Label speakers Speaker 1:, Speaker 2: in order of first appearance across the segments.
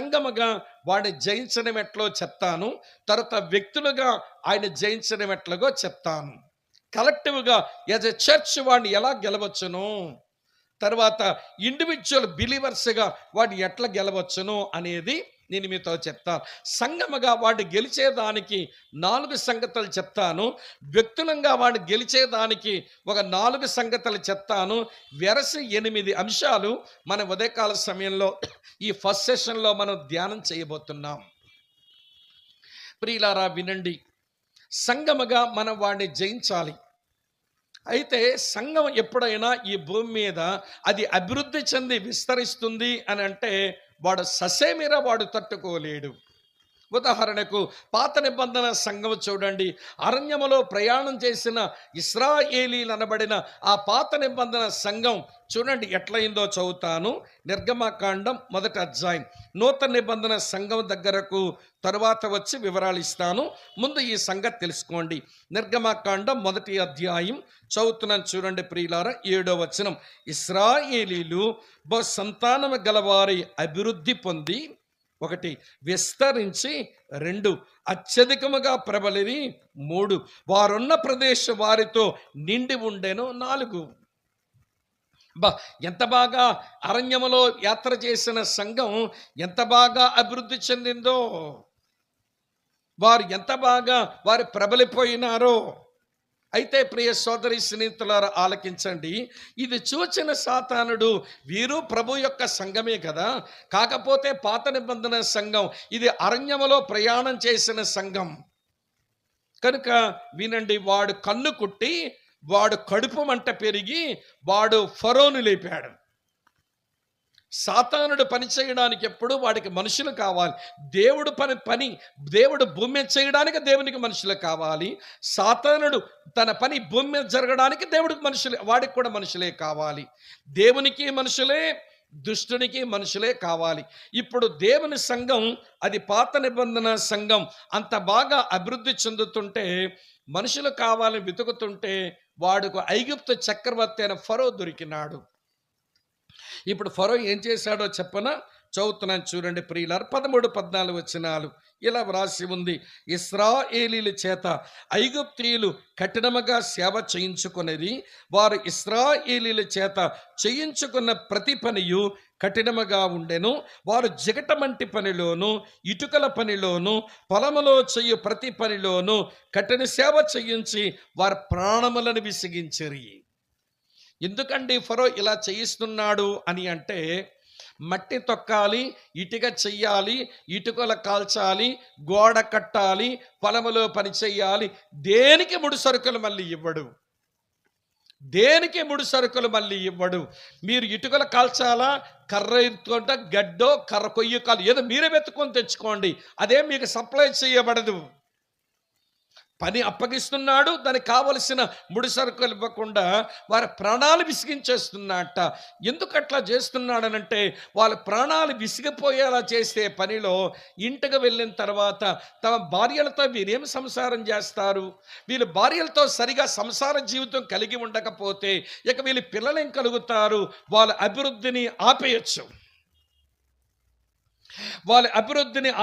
Speaker 1: సంఘముగా వాడిని జయించడం ఎట్లో చెప్తాను. తర్వాత వ్యక్తులుగా ఆయన జయించడం ఎట్లాగో చెప్తాను. కలెక్టివ్గా యాజ్ ఎ చర్చ్ వాడిని ఎలా గెలవచ్చును, తర్వాత ఇండివిజువల్ బిలీవర్స్గా వాడిని ఎట్లా గెలవచ్చును అనేది నేను మీతో చెప్తాను. సంఘముగా వాడిని గెలిచేదానికి 4 సంగతులు చెప్తాను. వ్యక్తులంగా వాడిని గెలిచేదానికి ఒక 4 సంగతులు చెప్తాను. వెరసి 8 అంశాలు మన ఉదయకాల సమయంలో ఈ ఫస్ట్ సెషన్లో మనం ధ్యానం చేయబోతున్నాం. ప్రియులారా వినండి, సంఘముగా మనం వాడిని జయించాలి. అయితే సంఘం ఎప్పుడైనా ఈ భూమి మీద అది అభివృద్ధి చెంది విస్తరిస్తుంది అని అంటే వాడు ససేమిరా వాడు తట్టుకోలేడు. ఉదాహరణకు పాత నిబంధన సంఘం చూడండి. అరణ్యములో ప్రయాణం చేసిన ఇశ్రాయేలీలు అనబడిన ఆ పాత నిబంధన సంఘం చూడండి ఎట్లయిందో చదువుతాను. నిర్గమకాండం 1వ అధ్యాయం. నూతన నిబంధన సంఘం దగ్గరకు తరువాత వచ్చి వివరాలు ఇస్తాను. ముందు ఈ సంగతి తెలుసుకోండి. నిర్గమకాండం 1వ అధ్యాయం చదువుతున్నాను చూడండి ప్రియులారా, 7వ వచనం. ఇశ్రాయేలీలు బహు సంతానము గలవారి అభివృద్ధి పొంది 1 విస్తరించి 2 అత్యధికముగా ప్రబలిరి 3 వారున్న ప్రదేశం వారితో నిండి ఉండెను 4. ఎంత బాగా అరణ్యములో యాత్ర చేసిన సంఘం ఎంత బాగా అభివృద్ధి చెందిందో, వారు ఎంత బాగా వారు ప్రబలిపోయినారో. అయితే ప్రియ సోదరి స్నేహితులారా ఆలకించండి. ఇది చూచిన సాతానుడు వీరు ప్రభు యొక్క సంఘమే కదా, కాకపోతే పాత నిబంధన సంఘం ఇది అరణ్యములో ప్రయాణం చేసిన సంఘం కనుక వినండి, వాడు కన్ను కుట్టి వాడు కడుపు మంట పెరిగి వాడు ఫరోను లేపాడు. సాతానుడు పని చేయడానికి ఎప్పుడు వాడికి మనుషులు కావాలి. దేవుడు భూమి మీద చేయడానికి దేవునికి మనుషులు కావాలి. సాతానుడు తన పని భూమి మీద జరగడానికి వాడికి కూడా మనుషులే కావాలి. దేవునికి మనుషులే, దుష్టునికి మనుషులే కావాలి. ఇప్పుడు దేవుని సంఘం అది పాత నిబంధన సంఘం అంత బాగా అభివృద్ధి చెందుతుంటే మనుషులు కావాలని వెతుకుతుంటే వాడుకు ఐగుప్తు చక్రవర్తి అయిన ఫరో దొరికినాడు. ఇప్పుడు ఫరో ఏం చేశాడో చెప్పనా, చదువుతున్నాను చూడండి ప్రియులారా. 13, 14 వచనాలు ఇలా వ్రాసి ఉంది. ఇశ్రాయేలీల చేత ఐగుప్తీయులు కఠినముగా సేవ చేయించుకునేది, వారు ఇశ్రాయేలీల చేత చేయించుకున్న ప్రతి పనియు కఠినముగా ఉండెను. వారు జిగటమంటి పనిలోను, ఇటుకల పనిలోను, పొలములో చేయు ప్రతి పనిలోను కఠిన సేవ చేయించి వారి ప్రాణములను విసిగించిరి. ఎందుకండి ఫరో ఇలా చేయిస్తున్నాడు అని అంటే, మట్టి తొక్కాలి, ఇటుక చెయ్యాలి, ఇటుకలు కాల్చాలి, గోడ కట్టాలి, పొలములో పని చెయ్యాలి. దేనికి ముడి సరుకులు మళ్ళీ ఇవ్వడు. మీరు ఇటుకలు కాల్చాలా, కర్ర ఎత్తుకుంటా గడ్డో కర్ర కొయ్యి కాలు ఏదో మీరే వెతుక్కొని తెచ్చుకోండి, అదే మీకు సప్లై చేయబడదు. పని అప్పగిస్తున్నాడు, దానికి కావలసిన ముడి సరుకులు ఇవ్వకుండా వారి ప్రాణాలు విసిగించేస్తున్నట్ట. ఎందుకు అట్లా చేస్తున్నాడనంటే వాళ్ళ ప్రాణాలు విసిగిపోయేలా చేసే పనిలో ఇంటికి వెళ్ళిన తర్వాత తమ భార్యలతో వీరేం సంసారం చేస్తారు? వీళ్ళు భార్యలతో సరిగా సంసార జీవితం కలిగి ఉండకపోతే ఇక వీళ్ళు పిల్లలేం కలుగుతారు? వాళ్ళ అభివృద్ధిని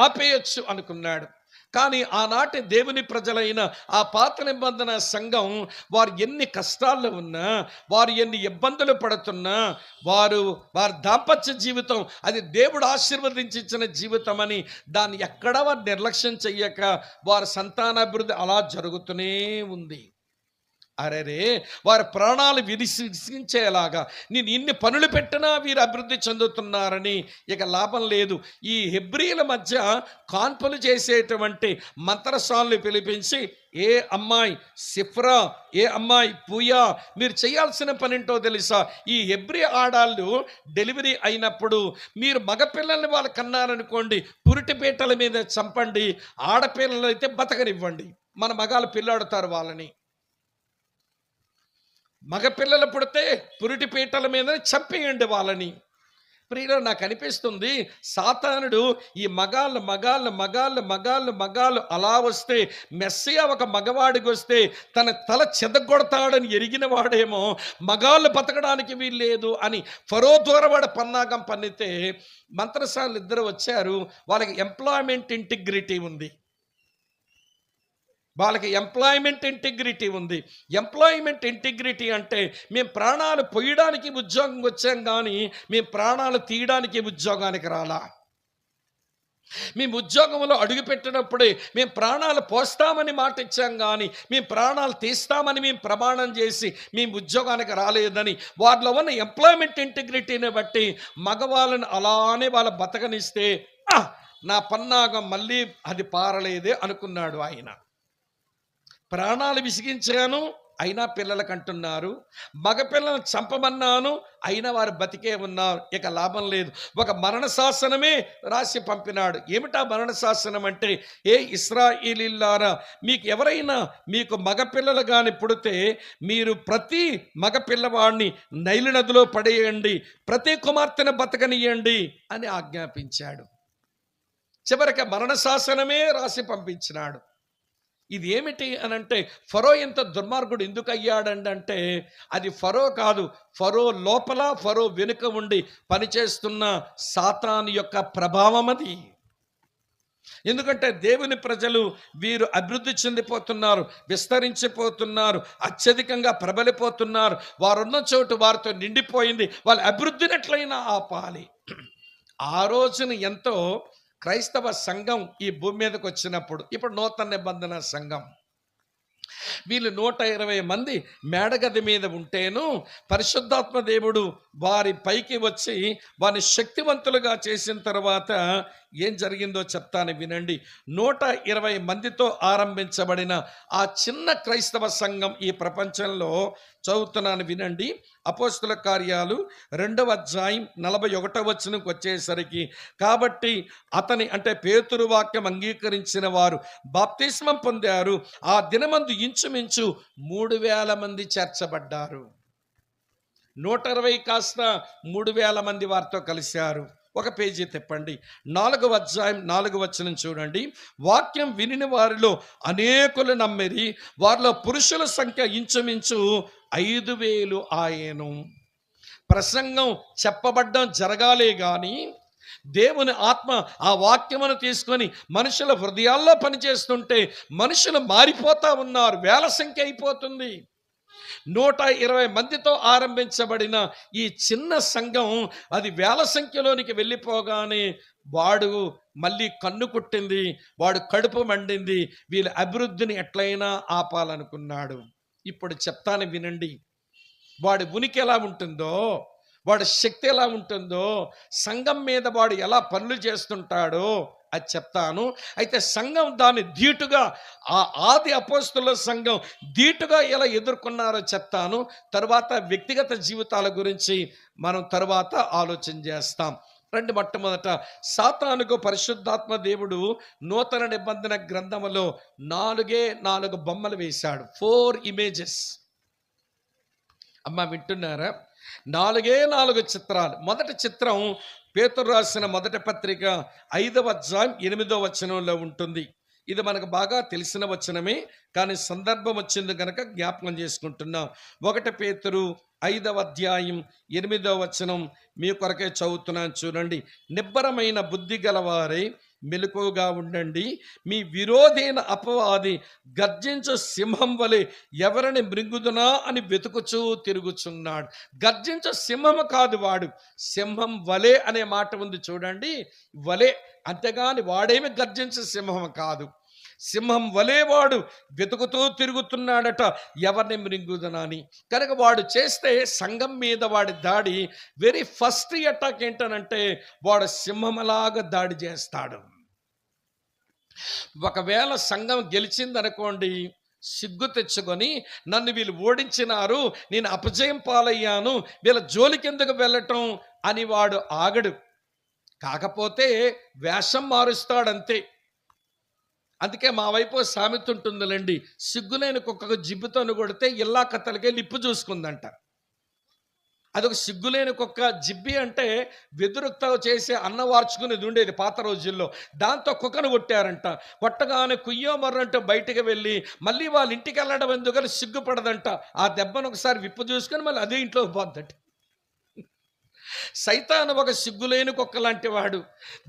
Speaker 1: ఆపేయచ్చు అనుకున్నాడు. కానీ ఆనాటి దేవుని ప్రజలైన ఆ పాత నిబంధన సంఘం వారు ఎన్ని కష్టాల్లో ఉన్నా, వారు ఎన్ని ఇబ్బందులు పడుతున్నా, వారి దాంపత్య జీవితం అది దేవుడు ఆశీర్వదించి ఇచ్చిన జీవితం అని దాన్ని ఎక్కడా వారు నిర్లక్ష్యం చెయ్యక వారి సంతానాభివృద్ధి అలా జరుగుతూనే ఉంది. అరేరే, వారి ప్రాణాలు విసిగించేలాగా నేను ఇన్ని పనులు పెట్టినా వీరు అభివృద్ధి చెందుతున్నారని ఇక లాభం లేదు. ఈ హెబ్రీల మధ్య కాన్పులు చేసేటువంటి మంత్రసాలను పిలిపించి, ఏ అమ్మాయి సిఫ్రా, ఏ అమ్మాయి పూయా, మీరు చేయాల్సిన పనింటో తెలుసా? ఈ హెబ్రీ ఆడాళ్ళు డెలివరీ అయినప్పుడు మీరు మగపిల్లల్ని వాళ్ళు కన్నారనుకోండి, పురిటిపేటల మీద చంపండి, ఆడపిల్లలు అయితే బతకనివ్వండి, మన మగాళ్ళు పిల్లాడుతారు వాళ్ళని. మగపిల్లలు పుడితే పురిటిపీటల మీద చంపేయండి వాళ్ళని. ప్రియులు, నాకు అనిపిస్తుంది సాతానుడు ఈ మగాళ్ళు అలా వస్తే, మెస్సియా ఒక మగవాడికి వస్తే తన తల చెదగొడతాడని ఎరిగిన వాడేమో మగాళ్ళు బతకడానికి వీల్లేదు అని ఫరో దూరవాడ పన్నాగం పన్నితే, మంత్రసానులు ఇద్దరు వచ్చారు. వాళ్ళకి ఎంప్లాయ్మెంట్ ఇంటిగ్రిటీ ఉంది. వాళ్ళకి ఎంప్లాయ్మెంట్ ఇంటిగ్రిటీ ఉంది. ఎంప్లాయ్మెంట్ ఇంటిగ్రిటీ అంటే మేము ప్రాణాలు పోయడానికి ఉద్యోగం వచ్చాం, కానీ మేము ప్రాణాలు తీయడానికి ఉద్యోగానికి రాలా. మేము ఉద్యోగంలో అడుగుపెట్టినప్పుడే మేము ప్రాణాలు పోస్తామని మాట ఇచ్చాం, కానీ మేము ప్రాణాలు తీస్తామని మేము ప్రమాణం చేసి మేము ఉద్యోగానికి రాలేదని వాళ్ళలో ఉన్న ఎంప్లాయ్మెంట్ ఇంటిగ్రిటీని బట్టి మగవాళ్ళని అలానే వాళ్ళ బతకనిస్తే నా పన్నాగం మళ్ళీ అది పారలేదే అనుకున్నాడు ఆయన. ప్రాణాలు విసిగించాను, అయినా పిల్లలకు అంటున్నారు. మగపిల్లలను చంపమన్నాను, అయినా వారు బతికే ఉన్నారు. ఇక లాభం లేదు. ఒక మరణ శాసనమే రాసి పంపినాడు. ఏమిటా మరణ శాసనం అంటే, ఏ ఇశ్రాయేలీయులారా, మీకు ఎవరైనా మీకు మగపిల్లలు కానీ పుడితే మీరు ప్రతి మగపిల్లవాడిని నైలు నదిలో పడేయండి, ప్రతి కుమార్తెను బతకనియండి అని ఆజ్ఞాపించాడు. చివరికి మరణ శాసనమే రాసి పంపించినాడు. ఇది ఏమిటి అనంటే, ఫరో ఎంత దుర్మార్గుడు ఎందుకు అయ్యాడంటే, అది ఫరో కాదు, ఫరో లోపల ఫరో వెనుక ఉండి పనిచేస్తున్న సాతాను యొక్క ప్రభావం అది. ఎందుకంటే దేవుని ప్రజలు వీరు అభివృద్ధి చెందిపోతున్నారు, విస్తరించిపోతున్నారు, అత్యధికంగా ప్రబలిపోతున్నారు. వారున్న చోటు వారితో నిండిపోయింది. వాళ్ళ అభివృద్ధిని ఎట్లయినా ఆపాలి. ఆ రోజున ఎంతో క్రైస్తవ సంఘం ఈ భూమి మీదకి వచ్చినప్పుడు, ఇప్పుడు నూతన నిబంధన సంఘం, వీళ్ళు 120 మంది మేడగది మీద ఉంటేను పరిశుద్ధాత్మ దేవుడు వారి పైకి వచ్చి వారిని శక్తివంతులుగా చేసిన తర్వాత ఏం జరిగిందో చెప్తాను వినండి. 120 మందితో ఆరంభించబడిన ఆ చిన్న క్రైస్తవ సంఘం ఈ ప్రపంచంలో, చదువుతున్నాను వినండి. అపోస్తుల కార్యాలు 2వ అధ్యాయం 41వ వచనంకి వచ్చేసరికి, కాబట్టి అతని అంటే పేతురు వాక్యం అంగీకరించిన వారు బాప్తిస్మం పొందారు. ఆ దినమందు ఇంచుమించు 3000 మంది చేర్చబడ్డారు. 120 కాస్త 3000 మంది వారితో కలిశారు. ఒక పేజీ తిప్పండి. 4వ అధ్యాయం 4వ వచనం చూడండి. వాక్యం వినిన వారిలో అనేకులు నమ్మిరి, వారిలో పురుషుల సంఖ్య ఇంచుమించు 5000 ఆయను. ప్రసంగం చెప్పబడ్డం జరగాలే గాని దేవుని ఆత్మ ఆ వాక్యమును తీసుకొని మనుషుల హృదయాల్లో పనిచేస్తుంటే మనుషులు మారిపోతా ఉన్నారు. వేల సంఖ్య అయిపోతుంది. 120 మందితో ఆరంభించబడిన ఈ చిన్న సంఘం అది వేల సంఖ్యలోనికి వెళ్ళిపోగానే వాడు మళ్ళీ కన్ను కుట్టింది, వాడు కడుపు మండింది. వీళ్ళ అభివృద్ధిని ఎట్లయినా ఆపాలనుకున్నాడు. ఇప్పుడు చెప్తాను వినండి. వాడి ఉనికి ఎలా ఉంటుందో, వాడి శక్తి ఎలా ఉంటుందో, సంఘం మీద వాడు ఎలా పనులు చేస్తుంటాడో అది చెప్తాను. అయితే సంఘం దాన్ని ధీటుగా, ఆ ఆది అపోస్తుల సంఘం ధీటుగా ఎలా ఎదుర్కొన్నారో చెప్తాను. తర్వాత వ్యక్తిగత జీవితాల గురించి మనం తర్వాత ఆలోచన చేస్తాం. రండి, మొట్టమొదట సాతానుకు పరిశుద్ధాత్మ దేవుడు నూతన నిబంధన గ్రంథములో 4 బొమ్మలు వేశాడు. 4 ఇమేజెస్. అమ్మ వింటున్నారా? 4 చిత్రాలు. మొదటి చిత్రం పేతురు రాసిన మొదటి పత్రిక 5వ అధ్యాయం 8వ వచనంలో ఉంటుంది. ఇది మనకు బాగా తెలిసిన వచనమే, కానీ సందర్భం వచ్చింది కనుక జ్ఞాపకం చేసుకుంటున్నాం. 1 పేతురు 5వ అధ్యాయం 8వ వచనం మీ కొరకే చదువుతున్నాను చూడండి. నిబ్బరమైన బుద్ధి గలవారై మెలకువగా ఉండండి. మీ విరోధైన అపవాది గర్జించు సింహం వలె ఎవరిని మృంగుదునా అని వెతుకుచూ తిరుగుచున్నాడు. గర్జించు సింహము కాదు, వాడు సింహం వలె అనే మాట ఉంది చూడండి. వలె, అంతేగాని వాడేమి గర్జించు సింహం కాదు. సింహం వలే వాడు వెతుకుతూ తిరుగుతున్నాడట ఎవరిని మృంగుదనని. కనుక వాడు చేస్తే సంఘం మీద వాడి దాడి వెరీ ఫస్ట్ అటాక్ ఏంటనంటే వాడు సింహంలాగా దాడి చేస్తాడు. ఒకవేళ సంఘం గెలిచిందనుకోండి, సిగ్గు తెచ్చుకొని నన్ను వీళ్ళు ఓడించినారు, నేను అపజయం పాలయ్యాను, వీళ్ళ జోలికెందుకు వెళ్ళటం అని వాడు ఆగడు. కాకపోతే వేషం మారుస్తాడంతే. అందుకే మా వైపు సామెత ఉంటుందిలేండి, సిగ్గులేని కుక్కకు జిబ్బుతోను కొడితే ఇల్లా కత్తలకే లిప్పు చూసుకుందంట. అదొక సిగ్గులేని కుక్క. జిబ్బి అంటే వెదురుతో చేసి అన్నం వార్చుకునేది ఉండేది పాత రోజుల్లో. దాంతో కుక్కను కొట్టారంట. కొట్టగానే కుయ్యో మర్రంటూ బయటికి వెళ్ళి మళ్ళీ వాళ్ళ ఇంటికి వెళ్ళడం ఎందుకని సిగ్గుపడదంట. ఆ దెబ్బను ఒకసారి విప్పు చూసుకొని మళ్ళీ అదే ఇంట్లో పోద్దట. సైతాను ఒక సిగ్గులేని కుక్క లాంటి వాడు.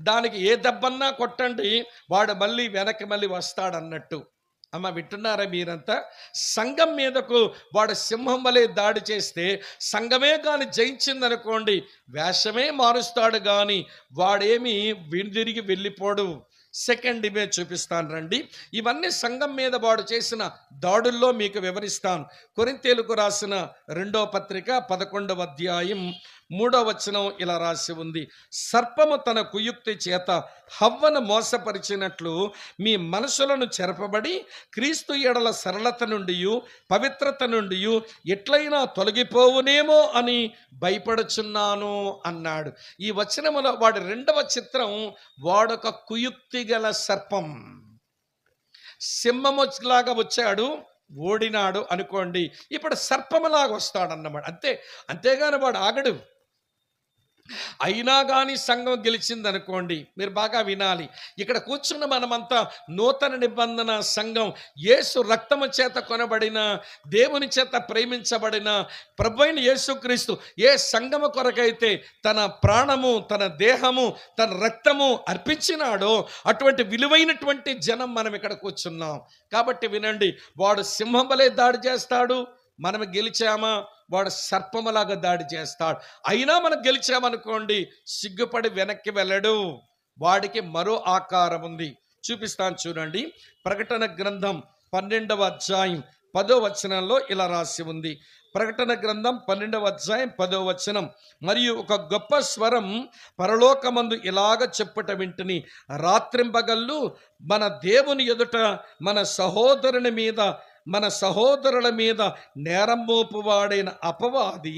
Speaker 1: దానికి ఏ దెబ్బన్నా కొట్టండి, వాడు మళ్ళీ వెనక్కి మళ్ళీ వస్తాడన్నట్టు. అమ్మ వింటున్నారా మీరంతా? సంఘం మీదకు వాడు సింహం వలె దాడి చేస్తే సంఘమే కానీ జయించిందనుకోండి, వేషమే మారుస్తాడు కానీ వాడేమి తిరిగి వెళ్ళిపోడు. సెకండ్ ఇమేజ్ చూపిస్తాను రండి. ఇవన్నీ సంఘం మీద వాడు చేసిన దాడుల్లో మీకు వివరిస్తాను. కొరింథీయులకు రాసిన 2వ పత్రిక 11వ అధ్యాయం 3వ వచనం ఇలా రాసి ఉంది. సర్పము తన కుయుక్తి చేత హవ్వను మోసపరిచినట్లు మీ మనసులను చెరపబడి క్రీస్తు ఎడల సరళత నుండి పవిత్రత నుండి ఎట్లయినా తొలగిపోవునేమో అని భయపడుచున్నాను అన్నాడు. ఈ వచనములో వాడి 2వ చిత్రం, వాడొక కుయుక్తి గల సర్పం. సింహములాగా వచ్చాడు, ఓడినాడు అనుకోండి. ఇప్పుడు సర్పములాగా వస్తాడన్నమాట. అంతేగాని వాడు ఆగడు. అయినా కానీ సంఘం గెలిచిందనుకోండి, మీరు బాగా వినాలి. ఇక్కడ కూర్చున్న మనమంతా నూతన నిబంధన సంఘం, యేసు రక్తము చేత కొనబడిన, దేవుని చేత ప్రేమించబడిన ప్రభువైన యేసుక్రీస్తు ఏ సంఘము కొరకైతే తన ప్రాణము, తన దేహము, తన రక్తము అర్పించినాడో అటువంటి విలువైనటువంటి జనం మనం ఇక్కడ కూర్చున్నాం. కాబట్టి వినండి, వాడు సింహం వలె దాడి చేస్తాడు. మనం గెలిచామా, వాడు సర్పములాగా దాడి చేస్తాడు. అయినా మనం గెలిచామనుకోండి, సిగ్గుపడి వెనక్కి వెళ్ళడు. వాడికి మరో ఆకారం ఉంది, చూపిస్తాను చూడండి. ప్రకటన గ్రంథం 12వ అధ్యాయం 10వ వచనంలో ఇలా రాసి ఉంది. ప్రకటన గ్రంథం 12వ అధ్యాయం 10వ వచనం. మరియు ఒక గొప్ప స్వరం పరలోకమందు ఇలాగ చెప్పుట వింటిని, రాత్రింబగళ్ళు మన దేవుని ఎదుట మన సహోదరుల మీద నేరం మోపువాడైన అపవాది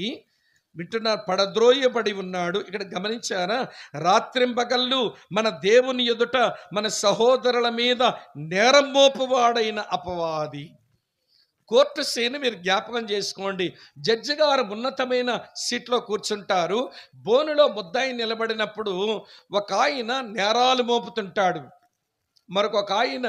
Speaker 1: వింటున్నారు, పడద్రోయబడి ఉన్నాడు. ఇక్కడ గమనించారా? రాత్రింబగళ్ళు మన దేవుని ఎదుట మన సహోదరుల మీద నేరం మోపువాడైన అపవాది. కోర్టు సీన్ మీరు జ్ఞాపకం చేసుకోండి. జడ్జి గారు ఉన్నతమైన సీట్లో కూర్చుంటారు. బోనులో ముద్దాయి నిలబడినప్పుడు ఒక ఆయన నేరాలు మోపుతుంటాడు, మరొక ఆయన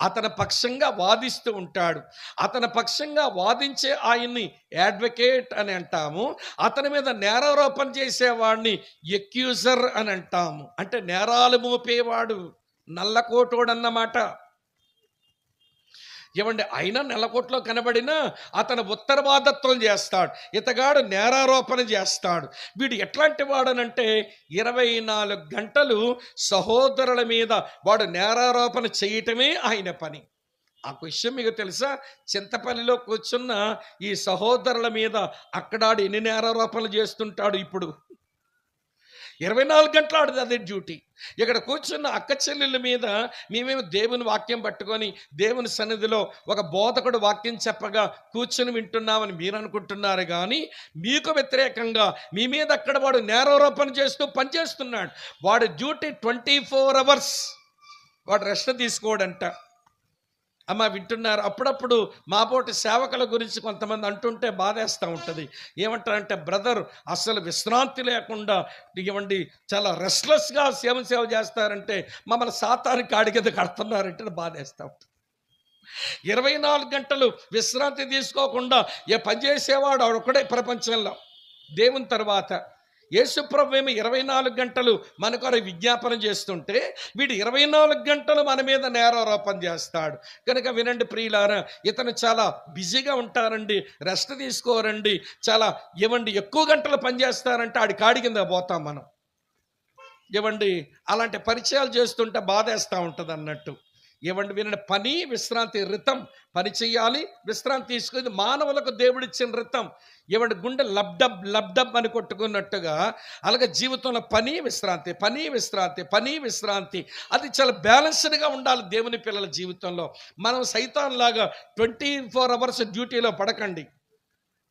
Speaker 1: అతని పక్షంగా వాదిస్తూ ఉంటాడు. అతని పక్షంగా వాదించే ఆయన్ని అడ్వకేట్ అని అంటాము. అతని మీద నేరారోపణ చేసేవాడిని ఎక్యూజర్ అని అంటాము. అంటే నేరాలు మోపేవాడు, నల్లకోటోడు అన్నమాట. ఏమండి, అయినా నెలకోట్లో కనబడినా అతను ఉత్తరవాదత్వం చేస్తాడు. ఇతగాడు నేరారోపణ చేస్తాడు. వీడు ఎట్లాంటి వాడనంటే 24 గంటలు సహోదరుల మీద వాడు నేరారోపణ చేయటమే ఆయన పని. ఆ విషయం మీకు తెలుసా? చింతపల్లిలో కూర్చున్న ఈ సహోదరుల మీద అక్కడాడు ఎన్ని నేరారోపణలు చేస్తుంటాడు. ఇప్పుడు 24 గంటలు ఆడదు అదే డ్యూటీ. ఇక్కడ కూర్చున్న అక్క చెల్లెళ్ళ మీద మేమేమో దేవుని వాక్యం పట్టుకొని దేవుని సన్నిధిలో ఒక బోధకుడు వాక్యం చెప్పగా కూర్చుని వింటున్నామని మీరు అనుకుంటున్నారు, కానీ మీకు వ్యతిరేకంగా మీ మీద అక్కడ వాడు నేరారోపణ చేస్తూ పనిచేస్తున్నాడు. వాడి డ్యూటీ 24 అవర్స్. వాడు రెస్ట్ తీసుకోడంట. అమ్మ వింటున్నారు? అప్పుడప్పుడు మాపోటి సేవకుల గురించి కొంతమంది అంటుంటే బాధేస్తూ ఉంటుంది. ఏమంటారంటే, బ్రదర్ అసలు విశ్రాంతి లేకుండా ఇవ్వండి, చాలా రెస్ట్లెస్గా సేవ చేస్తారంటే మమ్మల్ని సాతాను కాడిగది కడుతున్నారంటే బాధేస్తూ ఉంటుంది. 24 గంటలు విశ్రాంతి తీసుకోకుండా ఏ పనిచేసేవాడు ఒకడే ప్రపంచంలో దేవుని తర్వాత. యేసుప్రభు ఏమో 24 గంటలు మన కొరకు విజ్ఞాపన చేస్తుంటే వీడు 24 గంటలు మన మీద నేరారోపణ చేస్తాడు. కనుక వినండి ప్రియులారా, ఇతను చాలా బిజీగా ఉంటారండి, రెస్ట్ తీసుకోరండి, చాలా ఏమండి ఎక్కువ గంటలు పనిచేస్తారంటే ఆడి కాడి కింద పోతాం మనం. ఏమండి, అలాంటి పరిచయాలు చేస్తుంటే బాధేస్తూ ఉంటుంది అన్నట్టు. ఏమండి వినండి, పని విశ్రాంతి రితం. పని చేయాలి, విశ్రాంతి తీసుకుని మానవులకు దేవుడిచ్చిన రితం. ఏమంటే గుండె లబ్డబ్ లబ్డబ్ అని కొట్టుకున్నట్టుగా అలాగే జీవితంలో పని విశ్రాంతి, పని విశ్రాంతి, పని విశ్రాంతి, అది చాలా బ్యాలెన్స్డ్గా ఉండాలి దేవుని పిల్లల జీవితంలో. మనం సైతాన్ లాగా 24 అవర్స్ డ్యూటీలో పడకండి.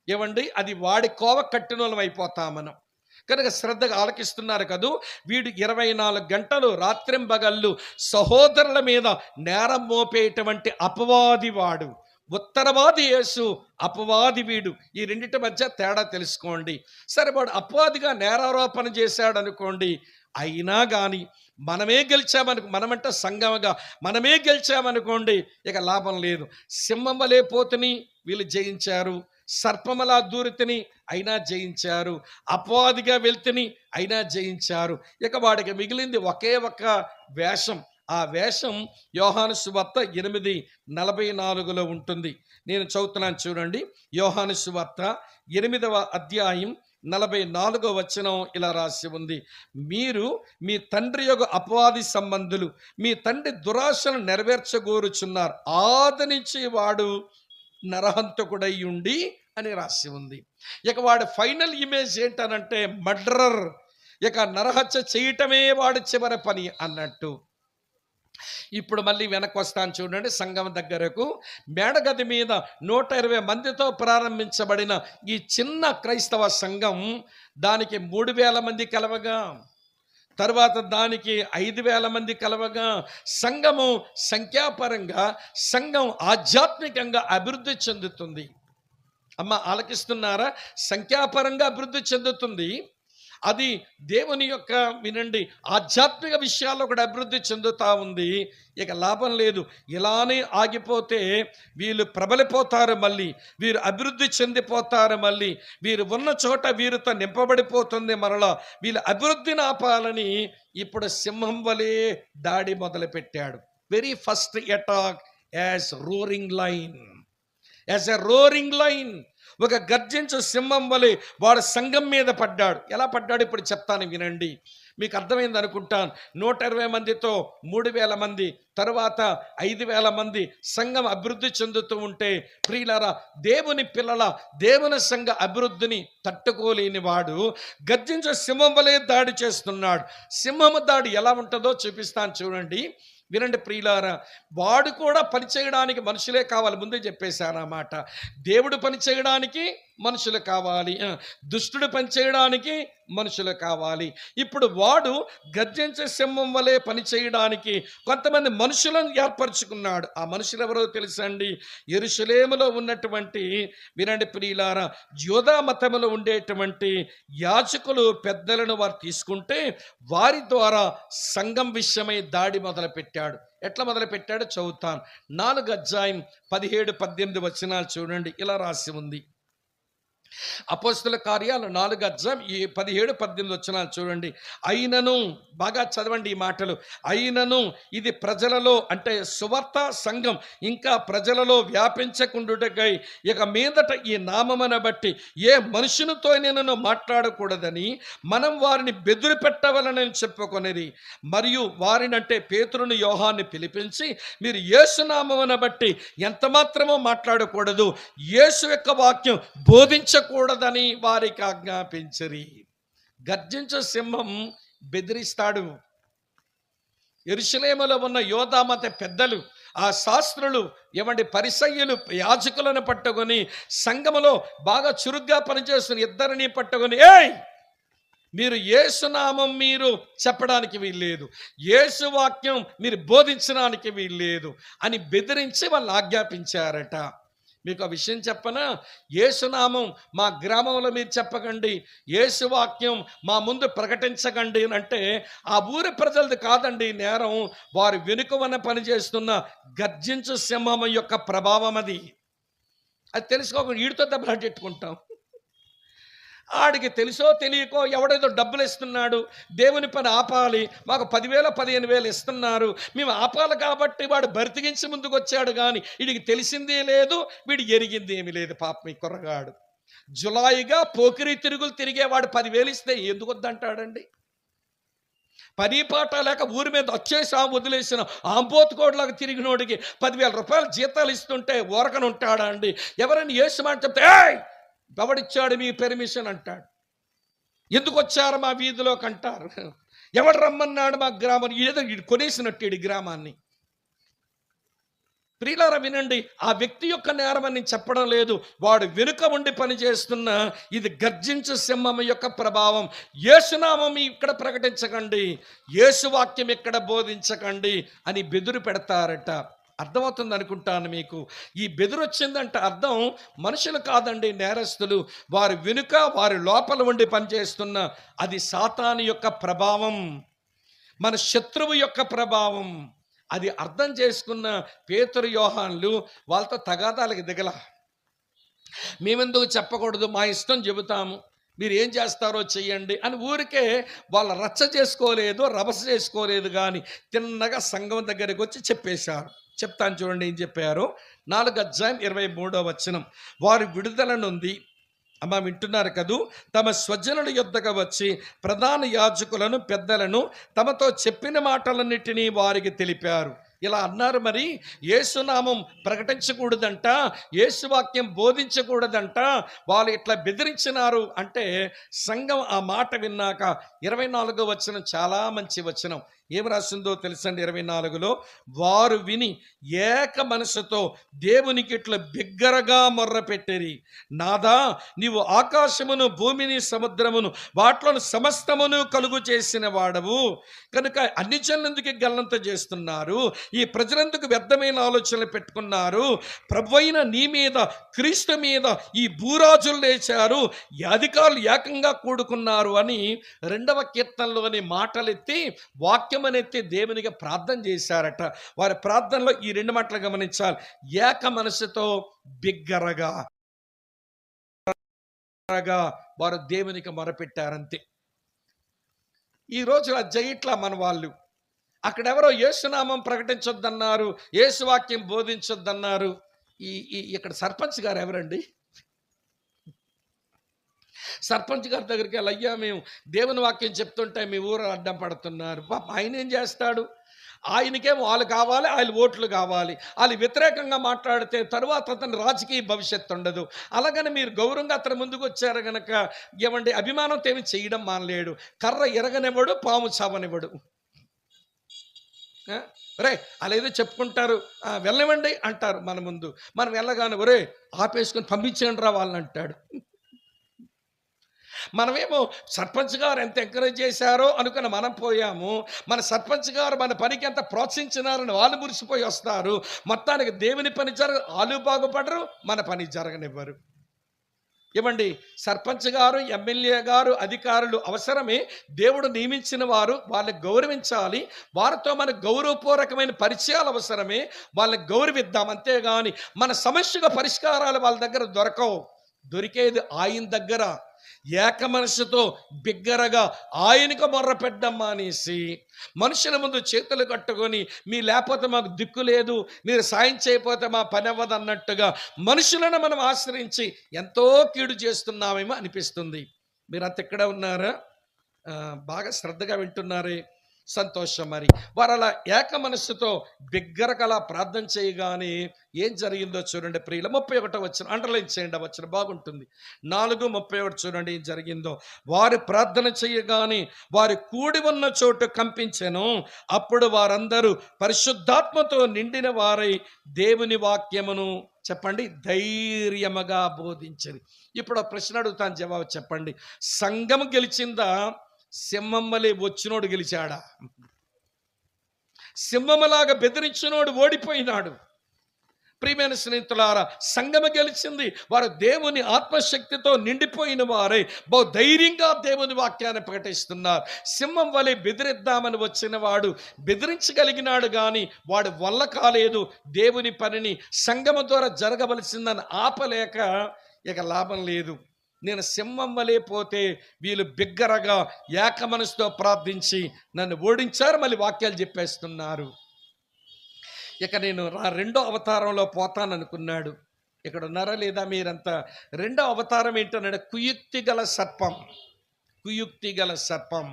Speaker 1: ఏమండి, అది వాడి కోవ కట్టిన అయిపోతాం మనం. కనుక శ్రద్ధగా ఆలకిస్తున్నారు కదూ. వీడు 24 గంటలు రాత్రింబగళ్ళు సహోదరుల మీద నేరం మోపేటువంటి అపవాది వాడు. ఉత్తరవాది యేసు, అపవాది వీడు. ఈ రెండింటి మధ్య తేడా తెలుసుకోండి. సరే, వాడు అపవాదిగా నేరారోపణ చేశాడు అనుకోండి, అయినా కానీ మనమే గెలిచామనుకో, మనమంటే సంఘముగా మనమే గెలిచామనుకోండి, ఇక లాభం లేదు. సింహం వలే పోతుని వీళ్ళు జయించారు, సర్పమలా దూరితిని అయినా జయించారు, అపవాదిగా వెళ్తుని అయినా జయించారు. ఇక వాడికి మిగిలింది ఒకే ఒక్క వేషం. ఆ వేషం యోహాను సువార్త 8:44 ఉంటుంది. నేను చదువుతున్నాను చూడండి. యోహాను సువార్త 8వ అధ్యాయం 44వ వచనం ఇలా రాసి ఉంది. మీరు మీ తండ్రి యొక్క అపవాది సంబంధులు, మీ తండ్రి దురాశను నెరవేర్చగోరుచున్నారు, ఆదరించి వాడు నరహంతకుడై ఉండి అని రాసి ఉంది. ఇక వాడి ఫైనల్ ఇమేజ్ ఏంటనంటే మర్డరర్. ఇక నరహత్య చేయటమే వాడి చివరి పని అన్నట్టు. ఇప్పుడు మళ్ళీ వెనక్కి వస్తాను చూడండి. సంఘం దగ్గరకు మేడగది మీద 120 మందితో ప్రారంభించబడిన ఈ చిన్న క్రైస్తవ సంఘం, దానికి 3,000 మంది కలవగా, తర్వాత దానికి 5,000 మంది కలవగా, సంఘము సంఖ్యాపరంగా, సంఘం ఆధ్యాత్మికంగా అభివృద్ధి చెందుతుంది. అమ్మ ఆలకిస్తున్నారా? సంఖ్యాపరంగా అభివృద్ధి చెందుతుంది. అది దేవుని యొక్క, వినండి, ఆధ్యాత్మిక విషయాల్లో కూడా అభివృద్ధి చెందుతూ ఉంది. ఇక లాభం లేదు. ఇలానే ఆగిపోతే వీళ్ళు ప్రబలిపోతారు, మళ్ళీ వీరు అభివృద్ధి చెందిపోతారు, మళ్ళీ వీరు ఉన్న చోట వీరితో నింపబడిపోతుంది. మరలా వీళ్ళ అభివృద్ధిని ఆపాలని ఇప్పుడు సింహం వలె దాడి మొదలుపెట్టాడు. Very first attack as roaring line, as a roaring line. ఒక గర్జించు సింహం వలె వాడు సంఘం మీద పడ్డాడు. ఎలా పడ్డాడు ఇప్పుడు చెప్తాను, వినండి. మీకు అర్థమైంది అనుకుంటాను. 120 మందితో 3,000 మంది, తర్వాత 5,000 మంది సంఘం అభివృద్ధి చెందుతూ ఉంటే, ప్రియులారా, దేవుని పిల్లల, దేవుని సంఘ అభివృద్ధిని తట్టుకోలేని వాడు గర్జించు సింహం వలె దాడి చేస్తున్నాడు. సింహము దాడి ఎలా ఉంటుందో చూపిస్తాను చూడండి, వినండి ప్రియులారా. వాడు కూడా పనిచేయడానికి మనుషులే కావాలి. ముందే చెప్పేశాను ఆ మాట. దేవుడు పనిచేయడానికి మనుషులు కావాలి, దుష్టుడు పనిచేయడానికి మనుషులు కావాలి. ఇప్పుడు వాడు గర్జించే సింహం వలె పనిచేయడానికి కొంతమంది మనుషులను ఏర్పరచుకున్నాడు. ఆ మనుషులు ఎవరో తెలుసండి? యెరూషలేములో ఉన్నటువంటి, వినండి ప్రియులారా, యూదా మతములో ఉండేటువంటి యాజకులు, పెద్దలను వారు తీసుకుంటే వారి ద్వారా సంఘం విషయమై దాడి మొదలుపెట్టాడు. ఎట్లా మొదలుపెట్టాడో చదువుతాను. 4వ అధ్యాయం 17-18 వచనాలు చూడండి. ఇలా రాసి ఉంది. అపోస్తల కార్యాలు 4వ అధ్యాయం 17-18 వచనాలు చూడండి. అయినను, బాగా చదవండి ఈ మాటలు, అయినను ఇది ప్రజలలో, అంటే సువార్త సంఘం ఇంకా ప్రజలలో వ్యాపించకుండుటకై ఇక మీదట ఈ నామమును బట్టి ఏ మనుషునితో నేను మాట్లాడకూడదని మనం వారిని బెదిరి పెట్టవలనని చెప్పుకొనిరి. మరియు వారిని, అంటే పేతురును, యోహాన్ని పిలిపించి, మీరు యేసు నామమును బట్టి ఎంత మాత్రమో మాట్లాడకూడదు, యేసు యొక్క వాక్యం బోధించకూడదని వారికి ఆజ్ఞాపించిరి. గర్జించు సింహం బెదిరిస్తాడు. యెరూషలేములో ఉన్న యూదా మత పెద్దలు, ఆ శాస్త్రులు, ఏమంటే పరిసయ్యులు, యాజకులను పట్టుకొని సంఘములో బాగా చురుగ్గా పనిచేస్తున్న ఇద్దరిని పట్టుకొని, ఏయ్, మీరు యేసునామం మీరు చెప్పడానికి వీల్లేదు, యేసు వాక్యం మీరు బోధించడానికి వీల్లేదు అని బెదిరించి వాళ్ళు ఆజ్ఞాపించారట. మీకు ఆ విషయం చెప్పనా? యేసునామం మా గ్రామంలో మీరు చెప్పకండి, యేసు వాక్యం మా ముందు ప్రకటించకండి అంటే ఆ ఊరి ప్రజలది కాదండి నేరం. వారు వెనుకవన పనిచేస్తున్న గర్జించు సింహం యొక్క ప్రభావం అది. అది తెలుసుకోకుండా వీడితో దెబ్బలాటెట్టుకుంటాం. ఆడికి తెలుసో తెలియకో ఎవడేదో డబ్బులు ఇస్తున్నాడు, దేవుని పని ఆపాలి, మాకు 10,000 15,000 ఇస్తున్నారు, మేము ఆపాలి కాబట్టి వాడు బరితిగించి ముందుకు వచ్చాడు. కానీ వీడికి తెలిసిందే లేదు, వీడు ఎరిగింది ఏమీ లేదు. పాపం ఈ కుర్రగాడు జులాయిగా పోకిరి తిరుగులు తిరిగేవాడు 10,000 ఇస్తే ఎందుకు వద్దంటాడండి? పని పాట లేక ఊరి మీద వచ్చేసి వదిలేసిన ఆంబోతుకోడ్లాగా తిరిగినోడికి 10,000 రూపాయలు జీతాలు ఇస్తుంటే ఊరకనుంటాడా అండి? ఎవరైనా యేసు మాట చెప్తే, ఏయ్, ఎవడిచ్చాడు మీ పెర్మిషన్ అంటాడు. ఎందుకు వచ్చారు మా వీధిలోకి అంటారు. ఎవడు రమ్మన్నాడు మా గ్రామాన్ని? ఏదో కొనేసినట్టు ఈ గ్రామాన్ని. ప్రియులారా వినండి, ఆ వ్యక్తి యొక్క నేరం అని చెప్పడం లేదు, వాడు వెనుక ఉండి పనిచేస్తున్న ఇది గర్జించు సింహం యొక్క ప్రభావం. యేసునామం ఇక్కడ ప్రకటించకండి, యేసు వాక్యం ఇక్కడ బోధించకండి అని బెదురు పెడతారట. అర్థమవుతుంది అనుకుంటాను మీకు. ఈ బెదిరొచ్చిందంటే అర్థం మనుషులు కాదండి నేరస్తులు, వారి వెనుక వారి లోపల ఉండి పనిచేస్తున్న అది సాతాను యొక్క ప్రభావం, మన శత్రువు యొక్క ప్రభావం. అది అర్థం చేసుకున్న పేతురు యోహాన్లు వాళ్ళతో తగాదాలకు దిగల. మేమెందుకు చెప్పకూడదు, మా ఇష్టం చెబుతాము, మీరు ఏం చేస్తారో చెయ్యండి అని ఊరికే వాళ్ళ రచ్చ చేసుకోలేదు, రభస చేసుకోలేదు, కానీ తిన్నగా సంఘం దగ్గరికి వచ్చి చెప్పేశారు. చెప్తాను చూడండి ఏం చెప్పారు. 4:23 వారు విడుదల నొంది, అమ్మ వింటున్నారు కదూ, తమ స్వజనుల యొద్దకు వచ్చి ప్రధాన యాజకులను పెద్దలను తమతో చెప్పిన మాటలన్నిటినీ వారికి తెలిపారు. ఇలా అన్నారు. మరి యేసునామం ప్రకటించకూడదంట, యేసువాక్యం బోధించకూడదంట, వాళ్ళు ఇట్లా బెదిరించినారు అంటే సంఘం ఆ మాట విన్నాక 24 చాలా మంచి వచనం ఏం రాసిందో తెలుసండి. 24లో వారు విని ఏక మనసుతో దేవునికి ఇట్లా బిగ్గరగా మొర్రపెట్టిరి, నాదా నీవు ఆకాశమును భూమిని సముద్రమును వాటిలోని సమస్తమును కలుగు చేసిన వాడవు కనుక అన్ని జనులందుకు గల్లంత చేస్తున్నారు, ఈ ప్రజలందుకు వ్యర్థమైన ఆలోచనలు పెట్టుకున్నారు, ప్రభువైన నీ మీద క్రీస్తు మీద ఈ భూరాజులు లేచారు, ఈ అధికారులు ఏకంగా కూడుకున్నారు అని 2వ కీర్తనలోని మాటలెత్తి వాక్యమనెత్తి దేవునికి ప్రార్థన చేశారట. వారి ప్రార్థనలో ఈ 2 మాటలు గమనించాలి. ఏక మనసుతో బిగ్గరగా వారు దేవునికి మొరపెట్టారంతే. ఈ రోజు జైట్లా మన వాళ్ళు అక్కడెవరో యేసునామం ప్రకటించొద్దన్నారు, యేసువాక్యం బోధించొద్దన్నారు. ఇక్కడ సర్పంచ్ గారు ఎవరండి? సర్పంచ్ గారి దగ్గరికి వెళ్ళి, అయ్యా మేము దేవుని వాక్యం చెప్తుంటే మీ ఊరు అడ్డం పడుతున్నారు. పాప ఆయన ఏం చేస్తాడు? ఆయనకేమో వాళ్ళు కావాలి, ఆయన ఓట్లు కావాలి. వాళ్ళు వ్యతిరేకంగా మాట్లాడితే తరువాత అతని రాజకీయ భవిష్యత్తు ఉండదు. అలాగని మీరు గౌరవంగా అతని ముందుకు వచ్చారు కనుక ఏమండి అభిమానంతో ఏమి చేయడం మానలేడు. కర్ర ఎరగనివ్వడు, పాము చావనివ్వడు. రే అలా ఏదో చెప్పుకుంటారు, వెళ్ళనివ్వండి అంటారు మన ముందు. మనం వెళ్ళగానే ఒరే ఆపేసుకొని పంపించండి రా వాళ్ళని అంటాడు. మనమేమో సర్పంచ్ గారు ఎంత ఎంకరేజ్ చేశారో అనుకుని మనం పోయాము, మన సర్పంచ్ గారు మన పనికి ఎంత ప్రోత్సహించినారని వాళ్ళు మురిసిపోయి వస్తారు. మొత్తానికి దేవుని పని వాళ్ళు బాగుపడరు, మన పని జరగనివ్వరు. ఇవ్వండి, సర్పంచ్ గారు, ఎమ్మెల్యే గారు, అధికారులు అవసరమే. దేవుడు నియమించిన వారు, వాళ్ళని గౌరవించాలి. వారితో మన గౌరవపూర్వకమైన పరిచయాలు అవసరమే, వాళ్ళని గౌరవిద్దాం. అంతేగాని మన సమస్యగా పరిష్కారాలు వాళ్ళ దగ్గర దొరకవు. దొరికేది ఆయన దగ్గర. ఏక మనసుతో బిగ్గరగా ఆయనకు మొర్రపెట్టడం మానేసి మనుషుల ముందు చేతులు కట్టుకొని మీ లేకపోతే మాకు దిక్కు లేదు, మీరు సాయం చేయకపోతే మా పని అవ్వదు అన్నట్టుగా మనుషులను మనం ఆశ్రయించి ఎంతో కీడు చేస్తున్నామేమో అనిపిస్తుంది. మీరు అంత ఇక్కడ ఉన్నారా? బాగా శ్రద్ధగా వింటున్నారే, సంతోషం. మరి వారు అలా ఏక మనస్సుతో బిగ్గరగా ప్రార్థన చేయగానే ఏం జరిగిందో చూడండి ప్రియుల. 31 అండర్లైన్ చేయండి, వచ్చిన బాగుంటుంది. 4:31 చూడండి ఏం జరిగిందో. వారు ప్రార్థన చేయగానే వారి కూడి ఉన్న చోటు కంపించెను. అప్పుడు వారందరూ పరిశుద్ధాత్మతో నిండిన వారై దేవుని వాక్యమును చెప్పండి ధైర్యముగా బోధించింది. ఇప్పుడు ప్రశ్న అడుగుతాను, జవాబు చెప్పండి. సంఘం గెలిచిందా, సింహమ్మలే వచ్చినోడు గెలిచాడా? సింహములాగా బెదిరించినోడు ఓడిపోయినాడు. ప్రియమైన స్నేహితులారా, సంఘము గెలిచింది. వారు దేవుని ఆత్మశక్తితో నిండిపోయిన వారే బహు ధైర్యంగా దేవుని వాక్యాన్ని ప్రకటిస్తున్నారు. సింహం వలె బెదిరిద్దామని వచ్చిన వాడు బెదిరించగలిగినాడు, కానీ వాడు వల్ల కాలేదు. దేవుని పనిని సంఘము ద్వారా జరగవలసిందని ఆపలేక ఇక లాభం లేదు. నేను సింహం వలే పోతే వీళ్ళు బిగ్గరగా ఏక మనసుతో ప్రార్థించి నన్ను ఓడించారు, మళ్ళీ వాక్యాలు చెప్పేస్తున్నారు. ఇక నేను 2వ అవతారంలో పోతాననుకున్నాడు. ఇక్కడ ఉన్నారా లేదా మీరంతా? 2వ అవతారం ఏంటన్నాడు? కుయుక్తి గల సర్పం. కుయుక్తి గల సర్పం.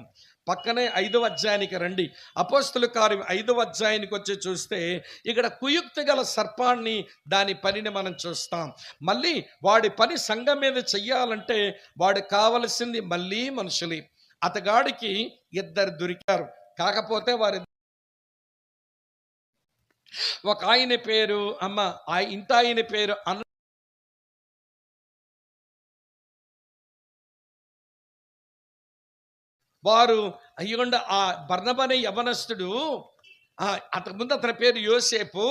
Speaker 1: పక్కనే 5వ అధ్యాయానికి రండి. అపోస్తలుల కార్యం 5వ అధ్యాయానికి వచ్చి చూస్తే ఇక్కడ కుయుక్తి గల సర్పాన్ని, దాని పనిని మనం చూస్తాం. మళ్ళీ వాడి పని సంఘం మీద చెయ్యాలంటే వాడికి కావలసింది మళ్ళీ మనుషులే. అతగాడికి 2 దొరికారు. కాకపోతే వారి ఒక ఆయన పేరు ఇంత ఆయన పేరు వారు అయ్యకుండా ఆ బర్నబనే యవనస్తుడు అంతకుముందు అతని పేరు యోసేపు.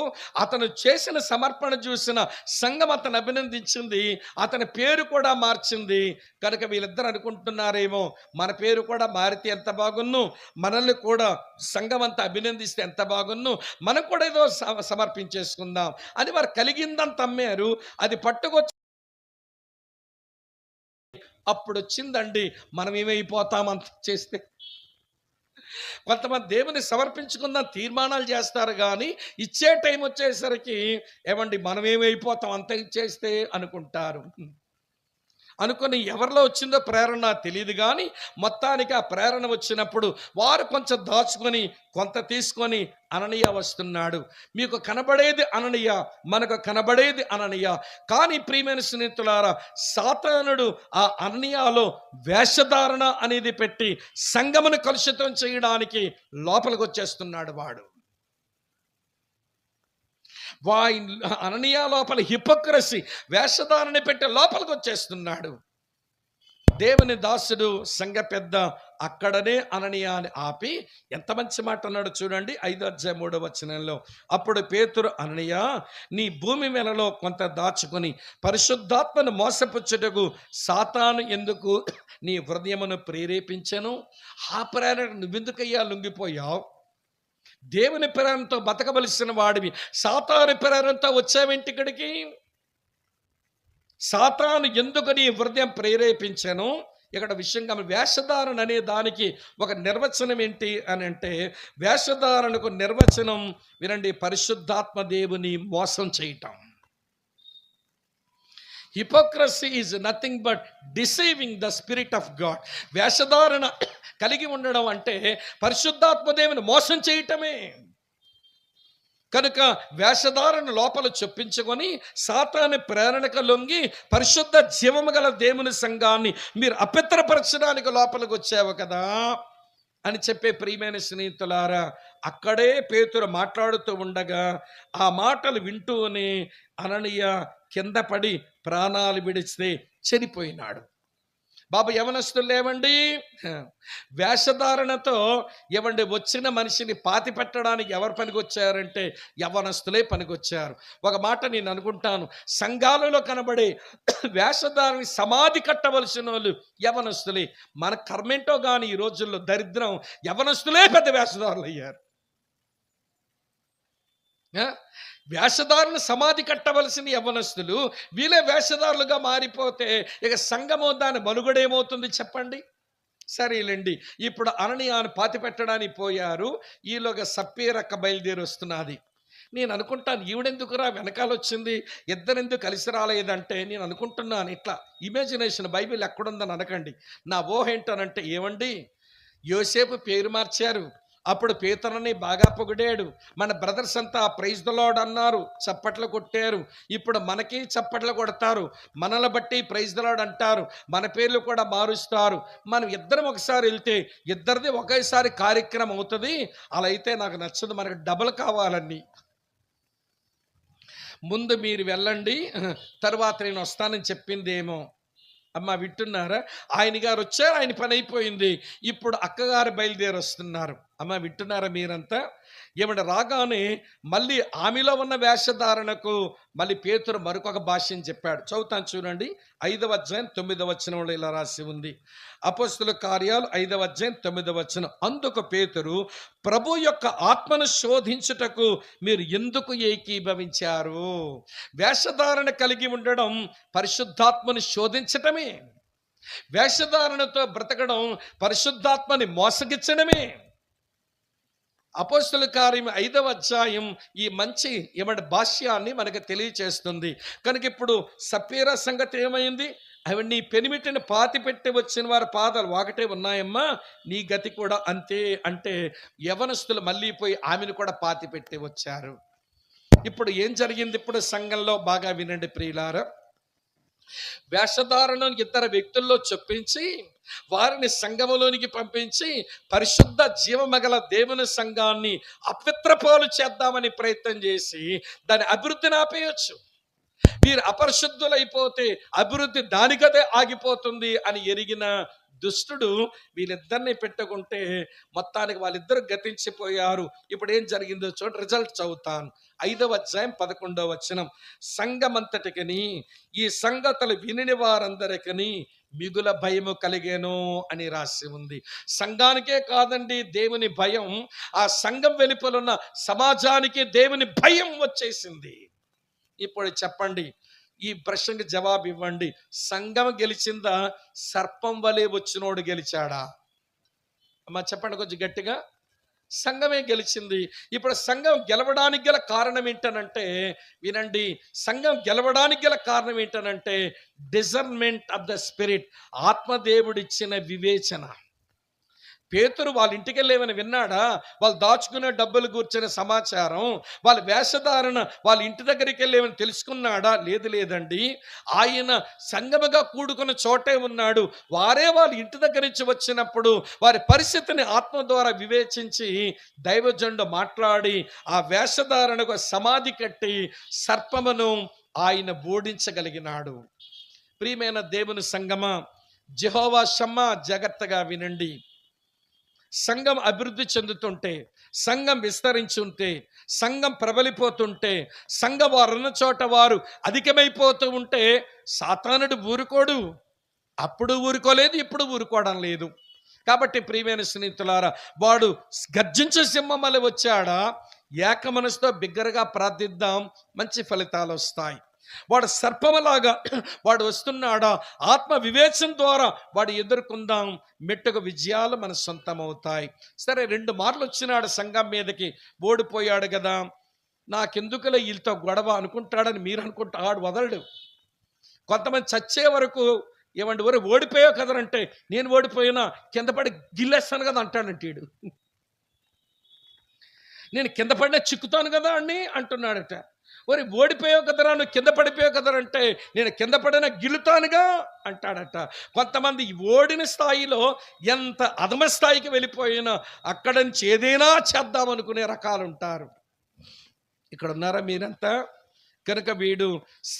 Speaker 1: అతను చేసిన సమర్పణ చూసిన సంఘం అతను అభినందించింది, అతని పేరు కూడా మార్చింది. కనుక వీళ్ళిద్దరు అనుకుంటున్నారేమో, మన పేరు కూడా మారితే ఎంత బాగున్ను, మనల్ని కూడా సంఘం అంతా అభినందిస్తే ఎంత బాగున్ను, మనం కూడా ఏదో సమర్పించేసుకుందాం అని వారు కలిగిందంత అమ్మారు. అది పట్టుకొచ్చి అప్పుడు వచ్చిందండి మనం ఏమైపోతామంత చేస్తే. కొంతమంది దేవుని సమర్పించుకుందాం తీర్మానాలు చేస్తారు, కానీ ఇచ్చే టైం వచ్చేసరికి ఏమండి మనం ఏమైపోతాం అంత ఇచ్చేస్తే అనుకుంటారు. అనుకుని ఎవరిలో వచ్చిందో ప్రేరణ తెలియదు, కానీ మొత్తానికి ఆ ప్రేరణ వచ్చినప్పుడు వారు కొంచెం దాచుకొని కొంత తీసుకొని అననీయ వస్తున్నాడు. మీకు కనబడేది అననీయ, మనకు కనబడేది అననీయ. కానీ ప్రియమైన స్నేహితులారా, సాతానుడు ఆ అననీయాలో వేషధారణ అనేది పెట్టి సంఘమును కలుషితం చేయడానికి లోపలికి వచ్చేస్తున్నాడు. అననీయ లోపల హిపోక్రసీ వేషధారణ పెట్టి లోపలికి వచ్చేస్తున్నాడు. దేవుని దాసుడు సంఘ పెద్ద అక్కడనే అననీయాని ఆపి ఎంత మంచి మాట అన్నాడు చూడండి, 5:3 అప్పుడు పేతురు, అననీయ, నీ భూమి వెలలో కొంత దాచుకొని పరిశుద్ధాత్మను మోసపుచ్చుటకు సాతాను ఎందుకు నీ హృదయమును ప్రేరేపించెను? ఆ ప్రేరణ నువ్వెందుకయ్యా లొంగిపోయావు? దేవుని ప్రేరణతో బతకవలసిన వాడివి సాతాను ప్రేరణతో వచ్చావేంటి ఇక్కడికి? సాతాను ఎందుకు నీ హృదయం ప్రేరేపించాను? ఇక్కడ విషయంగా వేషధారణ అనే దానికి ఒక నిర్వచనం ఏంటి అని అంటే, వేషధారణకు నిర్వచనం వినండి, పరిశుద్ధాత్మ దేవుని మోసం చేయటం. Hypocrisy is nothing but deceiving the spirit of God. వేషధారణ కలిగి ఉండడం అంటే పరిశుద్ధాత్మ దేవుని మోసం చేయటమే. కనుక వేషధారణ లోపల చొప్పించుకొని సాతాను ప్రేరణకు లొంగి పరిశుద్ధ జీవము గల దేవుని సంఘాన్ని మీరు అపవిత్రపరచడానికి లోపలికి వచ్చావు కదా అని చెప్పే ప్రియమైన స్నేహితులారా, అక్కడే పేతురు మాట్లాడుతూ ఉండగా ఆ మాటలు వింటూనే అననీయ కింద పడి ప్రాణాలు విడిస్తే చనిపోయినాడు. బాబు యవనస్తులు ఏమండి, వేషధారణతో ఏమండి వచ్చిన మనిషిని పాతి పెట్టడానికి ఎవరు పనికొచ్చారంటే యవనస్తులే పనికొచ్చారు. ఒక మాట నేను అనుకుంటాను, సంఘాలలో కనబడే వేషధారణ సమాధి కట్టవలసిన వాళ్ళు యవనస్తులే. మన కర్మేంటో కానీ ఈ రోజుల్లో దరిద్రం, యవనస్తులే పెద్ద వేషధారులు అయ్యారు. వేషధారులు సమాధి కట్టవలసిన యవ్వనస్తులు వీళ్ళే వేషధారులుగా మారిపోతే ఇక సంఘము దాని మనుగడేమవుతుంది చెప్పండి? సరేలేండి, ఇప్పుడు అననీయాను పాతి పెట్టడానికి పోయారు. ఈలోగా సప్పీరక్క బయలుదేరి వస్తున్నది. నేను అనుకుంటాను, ఈవిడెందుకురా వెనకాల వచ్చింది, ఇద్దరెందుకు కలిసి రాలేదంటే నేను అనుకుంటున్నాను ఇట్లా ఇమాజినేషన్, బైబిల్ ఎక్కడుందని అనకండి. నా ఊహ ఏంటనంటే, ఏమండి యోసేపు పేరు మార్చారు, అప్పుడు పేతురుని బాగా పొగిడాడు, మన బ్రదర్స్ అంతా ప్రైజ్ ద లార్డ్ అన్నారు, చప్పట్లు కొట్టారు. ఇప్పుడు మనకి చప్పట్లు కొడతారు, మనల్ని బట్టి ప్రైజ్ ద లార్డ్ అంటారు, మన పేర్లు కూడా మారుస్తారు. మనం ఇద్దరం ఒకసారి వెళ్తే ఇద్దరిది ఒకేసారి కార్యక్రమం అవుతుంది. అలా అయితే నాకు నచ్చదు, మనకు డబల్ కావాలని. ముందు మీరు వెళ్ళండి, తర్వాత నేను వస్తానని చెప్పిందేమో. అమ్మ వింటున్నారా? ఆయన గారు వచ్చారు, ఆయన పని అయిపోయింది. ఇప్పుడు అక్కగారు బయలుదేరి వస్తున్నారు. అమ్మ వింటున్నారా మీరంతా? ఏమంటే రాగానే మళ్ళీ ఆమెలో ఉన్న వేషధారణకు మళ్ళీ పేతురు మరొక భాష్యం చెప్పాడు. చదువుతాను చూడండి, 5:9 ఇలా రాసి ఉంది. అపోస్తుల కార్యాలు 5:9. అందుకు పేతురు, ప్రభు యొక్క ఆత్మను శోధించుటకు మీరు ఎందుకు ఏకీభవించారు? వేషధారణ కలిగి ఉండడం పరిశుద్ధాత్మను శోధించటమే. వేషధారణతో బ్రతకడం పరిశుద్ధాత్మని మోసగించడమే. అపోస్తుల కార్యం 5వ ఈ మంచి ఏమంటే భాష్యాన్ని మనకు తెలియచేస్తుంది. కనుక ఇప్పుడు సప్పీరా సంగతి ఏమైంది? అవి నీ పెనిమిటిని పాతి పెట్టి వచ్చిన వారి పాదాలు ఒకటే ఉన్నాయమ్మా, నీ గతి కూడా అంతే అంటే యవనస్తులు మళ్ళీ పోయి ఆమెను కూడా పాతి పెట్టి వచ్చారు. ఇప్పుడు ఏం జరిగింది? ఇప్పుడు సంఘంలో బాగా వినండి ప్రియులారా. వేషధారణను ఇద్దరు వ్యక్తుల్లో చొప్పించి వారిని సంఘములోనికి పంపించి పరిశుద్ధ జీవమగల దేవుని సంఘాన్ని అపవిత్రపాలు చేద్దామని ప్రయత్నం చేసి దాని అభివృద్ధిని ఆపేయచ్చు. వీరు అపరిశుద్ధులైపోతే అభివృద్ధి దానికదే ఆగిపోతుంది అని ఎరిగిన దుష్టుడు వీళ్ళిద్దరిని పెట్టుకుంటే మొత్తానికి వాళ్ళిద్దరు గతించిపోయారు. ఇప్పుడు ఏం జరిగిందో చూడండి, రిజల్ట్ చదువుతాను. 5వ అధ్యాయం 11వ వచనం. సంఘమంతటికిని ఈ సంగతులు వినిన వారందరికీ మిగుల భయము కలిగేను అని రాసి ఉంది. సంఘానికే కాదండి దేవుని భయం, ఆ సంఘం వెలుపలున్న సమాజానికి దేవుని భయం వచ్చేసింది. ఇప్పుడు చెప్పండి, ఈ ప్రశ్నకి జవాబు ఇవ్వండి. సంఘం గెలిచిందా, సర్పం వలె వచ్చినోడు గెలిచాడా? అమ్మా చెప్పండి కొంచెం గట్టిగా. సంఘమే గెలిచింది. ఇప్పుడు సంఘం గెలవడానికి గల కారణం ఏంటనంటే, వినండి, సంఘం గెలవడానికి గల కారణం ఏంటనంటే డిజర్న్మెంట్ ఆఫ్ ద స్పిరిట్, ఆత్మదేవుడిచ్చిన వివేచన. పేతురు వాళ్ళ ఇంటికి వెళ్ళేమని విన్నాడా? వాళ్ళు దాచుకునే డబ్బులు కూర్చున్న సమాచారం, వాళ్ళ వేషధారణ వాళ్ళ ఇంటి దగ్గరికి వెళ్ళేమని తెలుసుకున్నాడా? లేదండి. ఆయన సంగముగా కూడుకున్న చోటే ఉన్నాడు. వారే వాళ్ళ ఇంటి దగ్గర నుంచి వచ్చినప్పుడు వారి పరిస్థితిని ఆత్మ ద్వారా వివేచించి దైవజనుడు మాట్లాడి ఆ వేషధారణకు సమాధి కట్టి సర్పమును ఆయన ఓడించగలిగినాడు. ప్రియమైన దేవుని సంగమా, యెహోవా షమ్మా, జాగ్రత్తగా వినండి. సంఘం అభివృద్ధి చెందుతుంటే, సంఘం విస్తరించుంటే, సంఘం ప్రబలిపోతుంటే, సంఘ వారున్న చోట వారు అధికమైపోతూ ఉంటే సాతానుడు ఊరుకోడు. అప్పుడు ఊరుకోలేదు, ఇప్పుడు ఊరుకోవడం లేదు. కాబట్టి ప్రియమైన స్నేహితులారా, వాడు గర్జించే సింహం వలె వచ్చాడా? ఏక మనసుతో బిగ్గరగా ప్రార్థిద్దాం, మంచి ఫలితాలు వస్తాయి. వాడు సర్పములాగా వాడు వస్తున్నాడా? ఆత్మ వివేచన ద్వారా వాడు ఎదుర్కొందాం, మెట్టుకు విజయాలు మన సొంతం అవుతాయి. సరే, 2 మార్లు వచ్చినాడు సంఘం మీదకి, ఓడిపోయాడు కదా, నాకెందుకులే వీళ్ళతో గొడవ అనుకుంటాడని మీరు అనుకుంటా. ఆడు వదలడు. కొంతమంది చచ్చే వరకు ఏమండి, వరే ఓడిపోయావు కదరంటే, నేను ఓడిపోయినా కింద పడి గిల్లేస్తాను కదా అంటాడంటీడు. నేను కింద పడినా చిక్కుతాను కదా అని అంటున్నాడట. మరి ఓడిపోయావు కదరా, నువ్వు కింద పడిపోయావు కదరంటే, నేను కింద పడినా గిల్లుతానుగా అంటాడట. కొంతమంది ఓడిన స్థాయిలో ఎంత అధమ స్థాయికి వెళ్ళిపోయినా అక్కడి నుంచి ఏదైనా చేద్దామనుకునే రకాలు ఉంటారు. ఇక్కడ ఉన్నారా మీరంతా? కనుక వీడు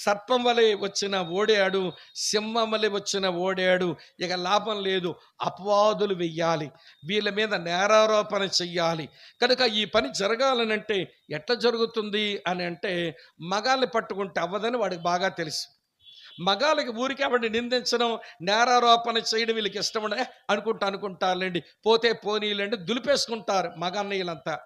Speaker 1: సర్పం వలె వచ్చిన ఓడాడు, సింహం వలె వచ్చిన ఓడాడు. ఇక లాభం లేదు, అపవాదులు వెయ్యాలి, వీళ్ళ మీద నేరారోపణ చెయ్యాలి. కనుక ఈ పని జరగాలనంటే ఎట్లా జరుగుతుంది అని అంటే, మగాల్ని పట్టుకుంటే అవ్వదని వాడికి బాగా తెలుసు. మగాళ్ళకి ఊరికే వాడిని నిందించడం, నేరారోపణ చేయడం వీళ్ళకి ఇష్టం ఉండే అనుకుంటారులేండి, పోతే పోనీలేండి, దులిపేసుకుంటారు మగన్నయ్యలంతా.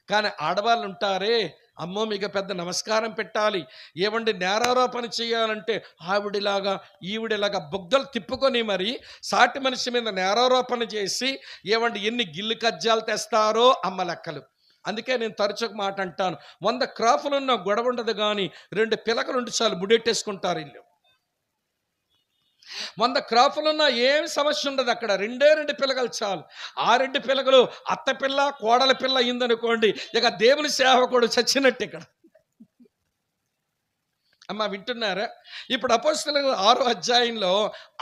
Speaker 1: కానీ ఆడవాళ్ళు ఉంటారే, అమ్మో మీకు పెద్ద నమస్కారం పెట్టాలి. ఏమండి, నేరారోపణ చేయాలంటే ఆవిడిలాగా ఈవిడిలాగా బొగ్గలు తిప్పుకొని మరి సాటి మనిషి మీద నేరారోపణ చేసి ఏమండి ఎన్ని గిల్లు కజ్జాలు తెస్తారో అమ్మ లెక్కలు. అందుకే నేను తరచుకు మాట అంటాను, 100 క్రాఫులున్న గొడవ ఉండదు, కానీ 2 పిలకలుండి చాలు ముడెట్టేసుకుంటారు ఇల్లు. 100 క్రాఫులున్నా ఏం సమస్య ఉండదు, అక్కడ 2 పిల్లకలు చాలు. ఆ 2 పిల్లకలు అత్త పిల్ల కోడల పిల్ల అయిందనుకోండి, ఇక దేవుని సేవకుడు చచ్చినట్టు ఇక్కడ. అమ్మ వింటున్నారా? ఇప్పుడు అపోస్తలుల 6వ అధ్యాయంలో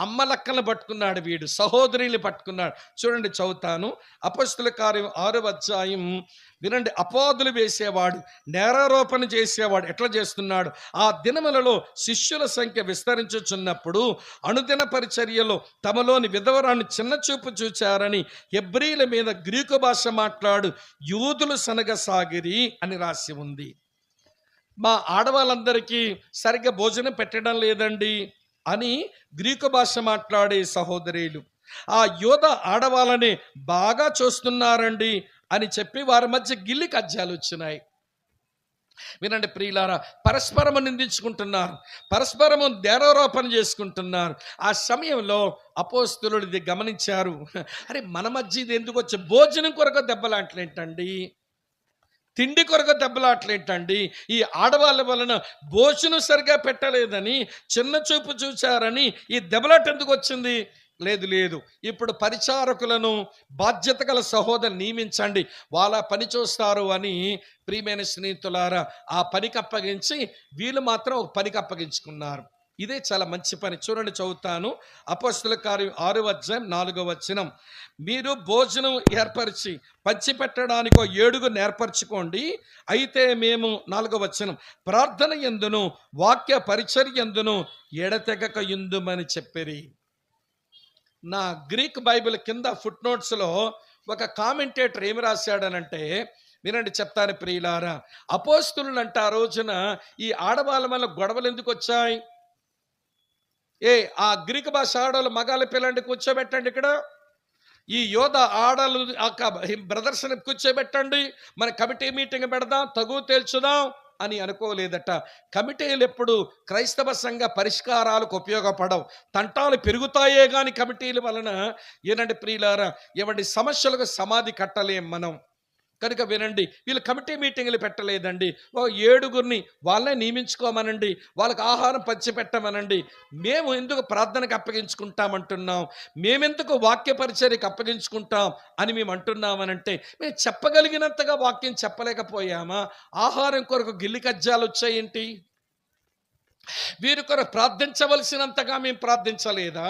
Speaker 1: అమ్మ లక్కలను పట్టుకున్నాడు వీడు, సహోదరులు పట్టుకున్నాడు. చూడండి, చదువుతాను. అపోస్తలుల కార్యం 6వ అధ్యాయం వినండి. అపవాదులు వేసేవాడు, నేరారోపణ చేసేవాడు ఎట్లా చేస్తున్నాడు? ఆ దినములలో శిష్యుల సంఖ్య విస్తరించుచున్నప్పుడు అనుదిన పరిచర్యలో తమలోని విధవరాన్ని చిన్న చూపు చూచారని హెబ్రీల మీద గ్రీకు భాష మాట్లాడు యూదులు సనగసాగిరి అని రాసి ఉంది. మా ఆడవాళ్ళందరికీ సరిగ్గా భోజనం పెట్టడం లేదండి అని గ్రీకు భాష మాట్లాడే సహోదరులు ఆ యోధ ఆడవాళ్ళని బాగా చూస్తున్నారండి అని చెప్పి వారి మధ్య గిల్లి కజ్జాలు వచ్చినాయి. వినండి ప్రియులారా, పరస్పరము నిందించుకుంటున్నారు, పరస్పరము నేరారోపణ చేసుకుంటున్నారు. ఆ సమయంలో అపోస్తలులు ఇది గమనించారు. అరే, మన మధ్య ఇది ఎందుకు వచ్చే? భోజనం కొరకు దెబ్బలాట్లేంటండి, తిండి కొరకు దెబ్బలాట్లేంటండి, ఈ ఆడవాళ్ళ వలన భోజనం సరిగా పెట్టలేదని చిన్న చూపు చూచారని ఈ దెబ్బలాట ఎందుకు వచ్చింది? లేదు, ఇప్పుడు పరిచారకులను బాధ్యత గల సహోదరు నియమించండి, వాళ్ళ పని చూస్తారు అని ప్రియమైన స్నేహితులారా ఆ పనికి అప్పగించి వీళ్ళు మాత్రం ఒక పనికి అప్పగించుకున్నారు. ఇదే చాలా మంచి పని. చూడండి, చదువుతాను. అపోస్తలుల కార్యం 6వ అధ్యాయం 4వ వచనం. మీరు భోజనం ఏర్పరిచి పంచిపెట్టడానికి 7 ఏర్పరచుకోండి. అయితే మేము 4వ వచనం ప్రార్థన యందును వాక్య పరిచర్య యందును ఎడతెగక యుందుమని చెప్పిరి. నా గ్రీక్ బైబిల్ కింద ఫుట్ నోట్స్లో ఒక కామెంటేటర్ ఏమి రాశాడనంటే, వినండి చెప్తాను ప్రియులారా. అపోస్తులంట ఆ రోజున ఈ ఆడవాళ్ళ వల్ల గొడవలు ఎందుకు వచ్చాయి? ఆ గ్రీక్ భాష ఆడవాళ్ళు మగాళ్ళ పిల్లండి కూర్చోబెట్టండి, ఇక్కడ ఈ యోధ ఆడలు బ్రదర్స్ని కూర్చోబెట్టండి, మన కమిటీ మీటింగ్ పెడదాం, తగు తేల్చుదాం అని అనుకోలేదట. కమిటీలు ఎప్పుడు క్రైస్తవ సంఘ పరిష్కారాలకు ఉపయోగపడవు, తంటాలు పెరుగుతాయే కానీ కమిటీల వలన ఏనండి ప్రియులారా, ఏమండి సమస్యలకు సమాధి కట్టలేం మనం. కనుక వినండి, వీళ్ళు కమిటీ మీటింగ్లు పెట్టలేదండి, ఓ 7గురిని వాళ్ళనే నియమించుకోమనండి, వాళ్ళకి ఆహారం పంచిపెట్టమనండి. మేము ఎందుకు ప్రార్థనకు అప్పగించుకుంటామంటున్నాం, మేమెందుకు వాక్య పరిచర్యకు అప్పగించుకుంటాం అని మేము అంటున్నామనంటే, మేము చెప్పగలిగినంతగా వాక్యం చెప్పలేకపోయామా? ఆహారం కొరకు గిల్లి కజ్జాలు వచ్చాయేంటి? వీరి కొరకు ప్రార్థించవలసినంతగా మేము ప్రార్థించలేదా?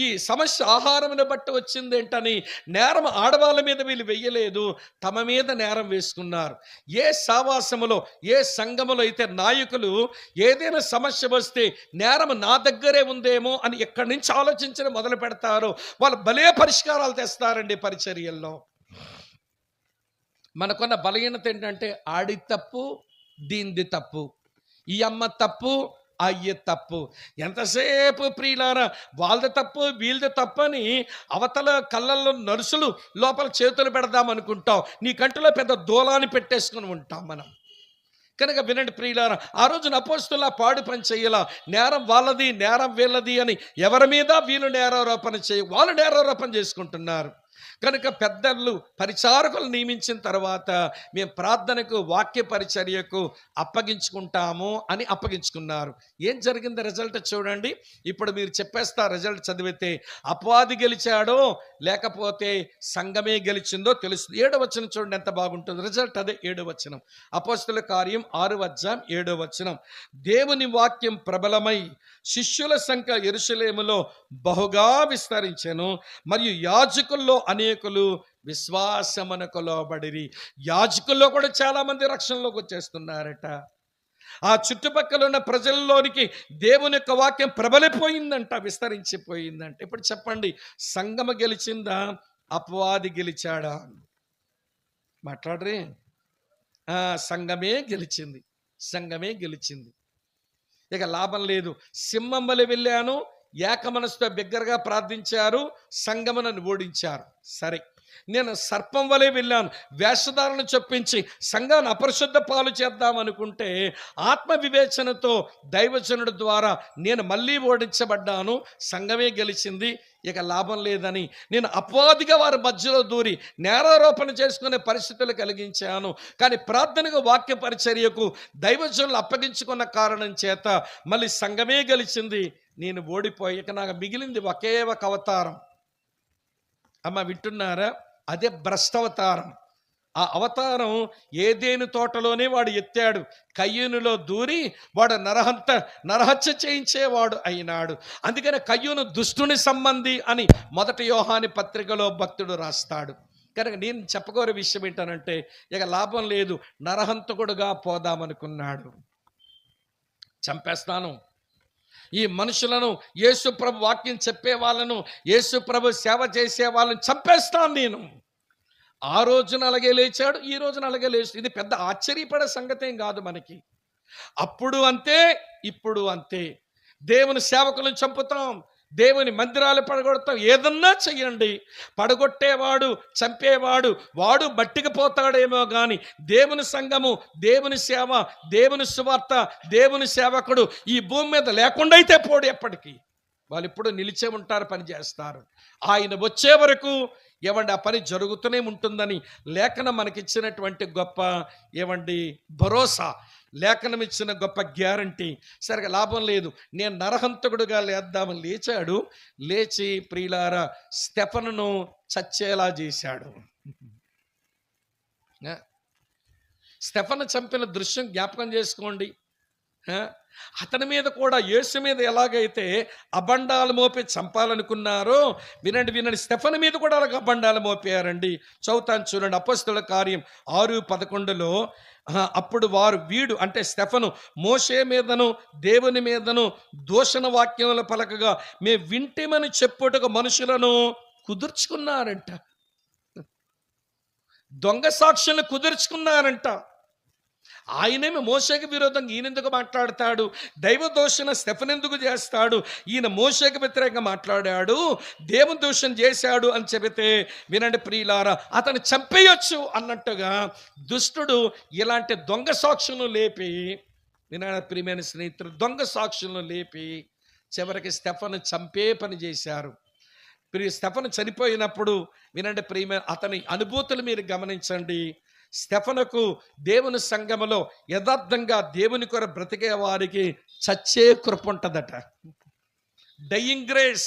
Speaker 1: ఈ సమస్య ఆహారమును బట్టి వచ్చిందేంటని నేరం ఆడవాళ్ళ మీద వీళ్ళు వెయ్యలేదు, తమ మీద నేరం వేసుకున్నారు. ఏ సావాసములో, ఏ సంఘములో అయితే నాయకులు ఏదైనా సమస్య వస్తే నేరం నా దగ్గరే ఉందేమో అని ఎక్కడి నుంచి ఆలోచించడం మొదలు పెడతారో వాళ్ళు భలే పరిష్కారాలు తెస్తారండి పరిచర్యల్లో. మనకున్న బలహీనత ఏంటంటే, ఆడి తప్పు, దీంది తప్పు, ఈ అమ్మ తప్పు, అయ్యే తప్పు. ఎంతసేపు ప్రియులారా వాళ్ళది తప్పు వీళ్ళది తప్పు అని అవతల కళ్ళల్లో నరుసులు లోపల చేతులు పెడదాం అనుకుంటాం, నీ కంటిలో పెద్ద దూలాన్ని పెట్టేసుకుని ఉంటాం మనం. కనుక వినండి ప్రియులారా, ఆ రోజున అపోస్తుల పాడు పని చెయ్యాల, నేరం వాళ్ళది నేరం వీళ్ళది అని ఎవరి మీద వీళ్ళు నేరారోపణ వాళ్ళు నేరారోపణ చేసుకుంటున్నారు. కనుక పెద్దలు పరిచారకులు నియమించిన తర్వాత మేము ప్రార్థనకు వాక్య పరిచర్యకు అప్పగించుకుంటాము అని అప్పగించుకున్నారు. ఏం జరిగింది రిజల్ట్ చూడండి. ఇప్పుడు మీరు చెప్పేస్తా రిజల్ట్ చదివితే, అపవాది గెలిచాడో లేకపోతే సంఘమే గెలిచిందో తెలుస్తుంది. 7వ వచనం చూడండి ఎంత బాగుంటుంది రిజల్ట్. అదే 7వ వచనం, అపోస్తుల కార్యం 6వ అధ్యాయం 7వ వచనం. దేవుని వాక్యం ప్రబలమై శిష్యుల సంఖ్య యెరూషలేములో బహుగా విస్తరించెను, మరియు యాజకుల్లో అనేకులు విశ్వాసమునకు లోబడిరి. యాజకుల్లో కూడా చాలా మంది రక్షణలోకి వచ్చేస్తున్నారట. ఆ చుట్టుపక్కల ఉన్న ప్రజల్లోనికి దేవుని యొక్క వాక్యం ప్రబలిపోయిందంట, విస్తరించిపోయిందంట. ఇప్పుడు చెప్పండి, సంఘము గెలిచిందా, అపవాది గెలిచాడా? మాట్లాడరే. సంఘమే గెలిచింది, సంఘమే గెలిచింది. ఇక లాభం లేదు. సింహం వలె వెళ్ళాను, ఏక మనసుతో బిగ్గరగా ప్రార్థించారు, సంఘమునను ఓడించారు. సరే, నేను సర్పం వలె వెళ్ళాను, వేషధారణ చొప్పించి సంఘాన్ని అపరిశుద్ధ పాలు చేద్దామనుకుంటే ఆత్మ వివేచనతో దైవజనుడి ద్వారా నేను మళ్ళీ ఓడించబడ్డాను, సంఘమే గెలిచింది. ఇక లాభం లేదని నేను అపవాదిగా వారి మధ్యలో దూరి నేరారోపణ చేసుకునే పరిస్థితులు కలిగించాను. కానీ ప్రార్థనకు వాక్య పరిచర్యకు దైవజనులు అప్పగించుకున్న కారణం చేత మళ్ళీ సంఘమే గెలిచింది, నేను ఓడిపోయి ఇక నాకు మిగిలింది ఒకే ఒక అవతారం. అమ్మ వింటున్నారా? అదే భ్రష్టవతారం. ఆ అవతారం ఏదేను తోటలోనే వాడు ఎత్తాడు, కయ్యూనులో దూరి వాడు నరహత్య చేయించేవాడు అయినాడు. అందుకని కయ్యూను దుష్టుని సంబంధి అని 1 యోహాను పత్రికలో భక్తుడు రాస్తాడు. కనుక నేను చెప్పగోరే విషయం ఏంటనంటే, ఇక లాభం లేదు, నరహంతకుడుగా పోదామనుకున్నాడు. చంపేస్తాను ఈ మనుషులను, యేసు ప్రభు వాక్యం చెప్పే వాళ్ళను, యేసు ప్రభు సేవ చేసే వాళ్ళని చంపేస్తాను నేను. ఆ రోజున అలాగే లేచాడు, ఈ రోజున అలాగే లేచాడు. ఇది పెద్ద ఆశ్చర్యపడే సంగతేం కాదు మనకి. అప్పుడు అంతే, ఇప్పుడు అంతే. దేవుని సేవకులను చంపుతాం, దేవుని మందిరాలు పడగొడతాం, ఏదన్నా చెయ్యండి. పడగొట్టేవాడు, చంపేవాడు వాడు బట్టికి పోతాడేమో కానీ దేవుని సంఘము, దేవుని సేవ, దేవుని సువార్త, దేవుని సేవకుడు ఈ భూమి మీద లేకుండా అయితే పోడు ఎప్పటికీ. వాళ్ళు ఇప్పుడు నిలిచే ఉంటారు, పని చేస్తారు. ఆయన వచ్చే వరకు ఏమండి ఆ పని జరుగుతూనే ఉంటుందని లేఖనం మనకిచ్చినటువంటి గొప్ప ఏమండి భరోసా, లేఖనం ఇచ్చిన గొప్ప గ్యారంటీ. సరిగా లాభం లేదు, నేను నరహంతకుడుగా లేద్దామని లేచాడు. లేచి ప్రియులారా స్టెఫనును చచ్చేలా చేశాడు. స్టెఫను చంపిన దృశ్యం జ్ఞాపకం చేసుకోండి. ఆ? అతని మీద కూడా, యేసు మీద ఎలాగైతే అబండాలు మోపి చంపాలనుకున్నారో, వినండి వినండి, స్టెఫను మీద కూడా అలాగ అబండాలు మోపారండి. చదువుతాను చూడండి, అపొస్తలుల కార్యం 6:11. అప్పుడు వారు, వీడు అంటే స్టెఫను, మోషే మీదను దేవుని మీదను దూషణ వాక్యములు పలకగా మేము వింటిమని చెప్పుటకు మనుషులను కుదుర్చుకున్నారంట. దొంగ సాక్షులను కుదుర్చుకున్నారంట. ఆయనేమి మోషేకి విరోధంగా ఈయనెందుకు మాట్లాడతాడు? దైవ దూషణ స్టెఫను ఎందుకు చేస్తాడు? ఈయన మోషేకి వ్యతిరేకంగా మాట్లాడాడు, దేవుని దూషణ చేశాడు అని చెబితే, వినండి ప్రియులారా, అతను చంపేయొచ్చు అన్నట్టుగా దుష్టుడు ఇలాంటి దొంగ సాక్షులను లేపి, వినండి ప్రియమైన స్నేహితులు, దొంగ సాక్షులను లేపి చివరికి స్టెఫను చంపే పని చేశారు. స్టెఫను చనిపోయినప్పుడు, వినండి ప్రియమైన, అతని అనుభూతులు మీరు గమనించండి. స్టెఫనుకు దేవుని సంఘములో యథార్థంగా దేవుని కొర బ్రతికే వారికి చచ్చే కృప ఉంటుందట. Dying grace.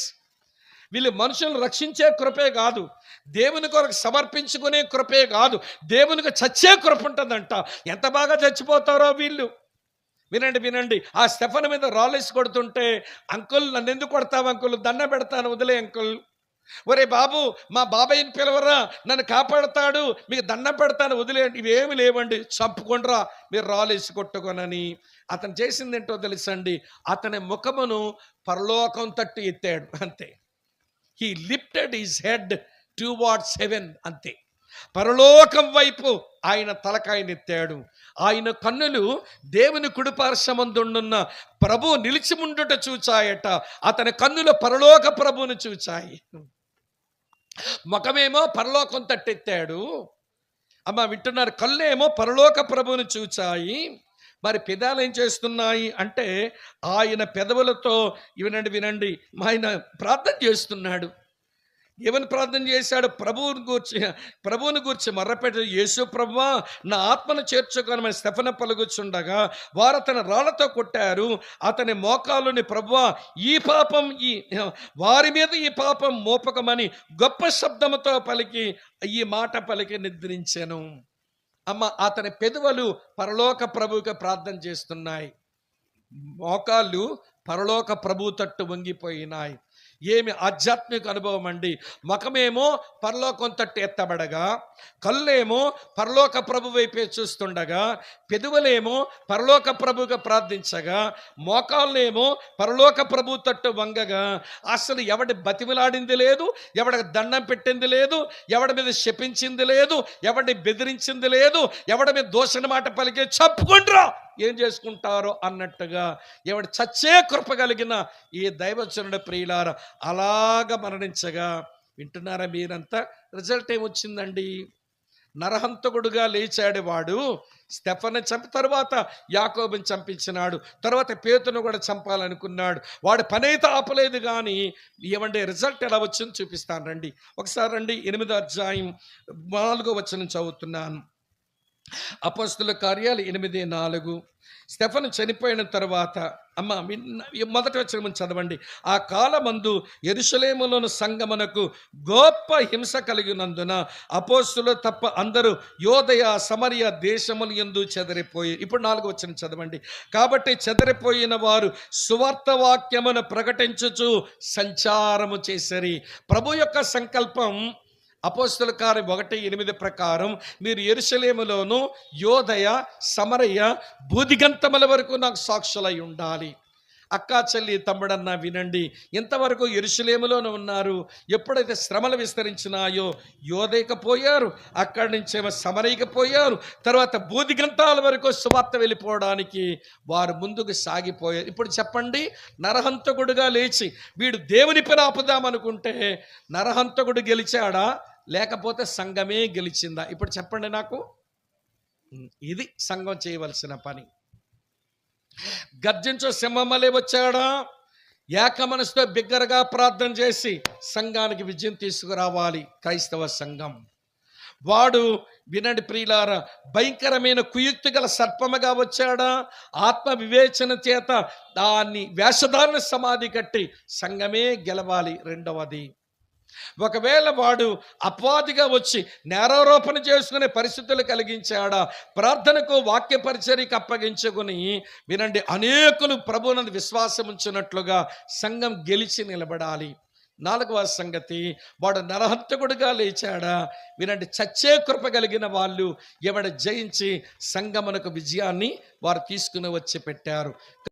Speaker 1: వీళ్ళు మనుషులను రక్షించే కృపే కాదు, దేవుని కొరకు సమర్పించుకునే కృపే కాదు, దేవునికి చచ్చే కృప ఉంటుందంట. ఎంత బాగా చచ్చిపోతారో వీళ్ళు. వినండి వినండి, ఆ స్టెఫను మీద రాళ్ళేసి కొడుతుంటే, అంకుల్ నన్ను ఎందుకు కొడతావు అంకుల్, దండ పెడతాను వదిలే అంకుల్, ఒరే బాబు మా బాబాయ్ని పిలవరా, నన్ను కాపాడతాడు, మీకు దండం పెడతాను వదిలేయండి, ఇవేమి లేవండి, చంపుకుండ్రా మీరు రాలేసి కొట్టుకొనని. అతను చేసింది ఏంటో తెలుసండి, అతని ముఖమును పరలోకం తట్టు ఎత్తాడు అంతే. He lifted his head towards heaven అంతే. పరలోకం వైపు ఆయన తలకాయనెత్తాడు. ఆయన కన్నులు దేవుని కుడిపార్శ్వమందున్న ప్రభు నిలిచి ఉండుట చూచాయట. అతని కన్నులు పరలోక ప్రభువును చూచాయి. ముఖమేమో పరలోకం తట్టెత్తాడు. అమ్మ వింటున్నారు, కళ్ళేమో పరలోక ప్రభువును చూచాయి. మరి పెదాలు ఏం చేస్తున్నాయి అంటే, ఆయన పెదవులతో వినండి వినండి, ఆయన ప్రార్థన చేస్తున్నాడు. ఏమని ప్రార్థన చేశాడు? ప్రభువుని గూర్చి మర్రపెట్టి, యేసు ప్రభువా నా ఆత్మను చేర్చుకొనమని స్టెఫను పలుకుచుండగా వారు అతని రాళ్లతో కొట్టారు. అతని మోకాలుని, ప్రభువా ఈ పాపం వారి మీద ఈ పాపం మోపకమని గొప్ప శబ్దముతో పలికి ఈ మాట పలికి నిద్రించెను. అమ్మ, అతని పెదవులు పరలోక ప్రభువుకి ప్రార్థన చేస్తున్నాయి, మోకాళ్ళు పరలోక ప్రభువు తట్టు వంగిపోయినాయి. ఏమి ఆధ్యాత్మిక అనుభవం అండి. ముఖమేమో పరలోకం తట్టు ఎత్తబడగా, కళ్ళేమో పరలోక ప్రభు వైపే చూస్తుండగా, పెదవులేమో పరలోక ప్రభుగా ప్రార్థించగా, మోకాళ్ళేమో పరలోక ప్రభు తట్టు వంగగా, అసలు ఎవడి బతిమిలాడింది లేదు, ఎవడికి దండం పెట్టింది లేదు, ఎవడి మీద శపించింది లేదు, ఎవడిని బెదిరించింది లేదు, ఎవడి మీద దోషణ మాట పలికే చప్పుకుంట్రా ఏం చేసుకుంటారో అన్నట్టుగా ఎవడు చచ్చే కృప కలిగిన ఈ దైవజనుడు ప్రియులారా అలాగ మరణించగా, వింటున్నారా మీరంతా? రిజల్ట్ ఏమొచ్చిందండి? నరహంతకుడుగా లేచాడు వాడు. స్టెఫను చంపి తర్వాత యాకోబుని చంపించినాడు, తర్వాత పేతును కూడా చంపాలనుకున్నాడు. వాడు పని అయితే ఆపలేదు. కానీ ఏమంటే రిజల్ట్ ఎలా వచ్చిందో చూపిస్తాను రండి. ఒకసారి రండి, 8వ అధ్యాయం 4వ వచనం చదువుతున్నాను. అపొస్తలుల కార్యాలు 8:4. స్టెఫను చనిపోయిన తర్వాత, అమ్మ మొదటి వచనం చదవండి. ఆ కాలమందు యెరూషలేములోని సంగమునకు గొప్ప హింస కలిగినందున అపొస్తలులు తప్ప అందరూ యోదయ సమరయ దేశముల యందు చెదరిపోయి. ఇప్పుడు 4వ వచనం చదవండి. కాబట్టి చెదరిపోయిన వారు సువార్త వాక్యమును ప్రకటించుచు సంచారము చేసిరి. ప్రభు యొక్క సంకల్పం అపొస్తలుల కార్యం 1:8 ప్రకారం మీరు యెరూషలేములోను యోదయ సమరయ భూదిగంతముల వరకు నాకు సాక్షులై ఉండాలి. అక్కా చెల్లి తమ్ముడన్నా వినండి, ఇంతవరకు యెరూషలేములోనే ఉన్నారు. ఎప్పుడైతే శ్రమలు విస్తరించినాయో యోదయకు పోయారు, అక్కడి నుంచేమో సమరయకు పోయారు, తర్వాత భూదిగంతాల వరకు సువార్త వెళ్ళిపోవడానికి వారు ముందుకు సాగిపోయారు. ఇప్పుడు చెప్పండి, నరహంతకుడుగా లేచి వీడు దేవుని పని ఆపుదామనుకుంటే నరహంతకుడు గెలిచాడా, లేకపోతే సంఘమే గెలిచిందా? ఇప్పుడు చెప్పండి నాకు. ఇది సంఘం చేయవలసిన పని. గర్జించో సింహమలే వచ్చాడా, ఏక మనసుతో బిగ్గరగా ప్రార్థన చేసి సంఘానికి విజయం తీసుకురావాలి క్రైస్తవ సంఘం. వాడు వినండి ప్రియులారా, భయంకరమైన కుయుక్తి గల సర్పముగా వచ్చాడా, ఆత్మ వివేచన చేత దాన్ని వేషధారణ సమాధి కట్టి సంఘమే గెలవాలి. రెండవది, ఒకవేళ వాడు అపవాదిగా వచ్చి నేరారోపణ చేసుకునే పరిస్థితులు కలిగించాడా, ప్రార్థనకు వాక్య పరిచర్యకు అప్పగించుకొని వినండి, అనేకులు ప్రభువునందు విశ్వాసం ఉంచినట్లుగా సంఘం గెలిచి నిలబడాలి. 4వ సంగతి, వాడు నరహంతకుడుగా లేచాడా, వినండి, చచ్చే కృప కలిగిన వాళ్ళు ఎవడ జయించి సంఘమునకు విజయాన్ని వారు తీసుకుని వచ్చి పెట్టారు.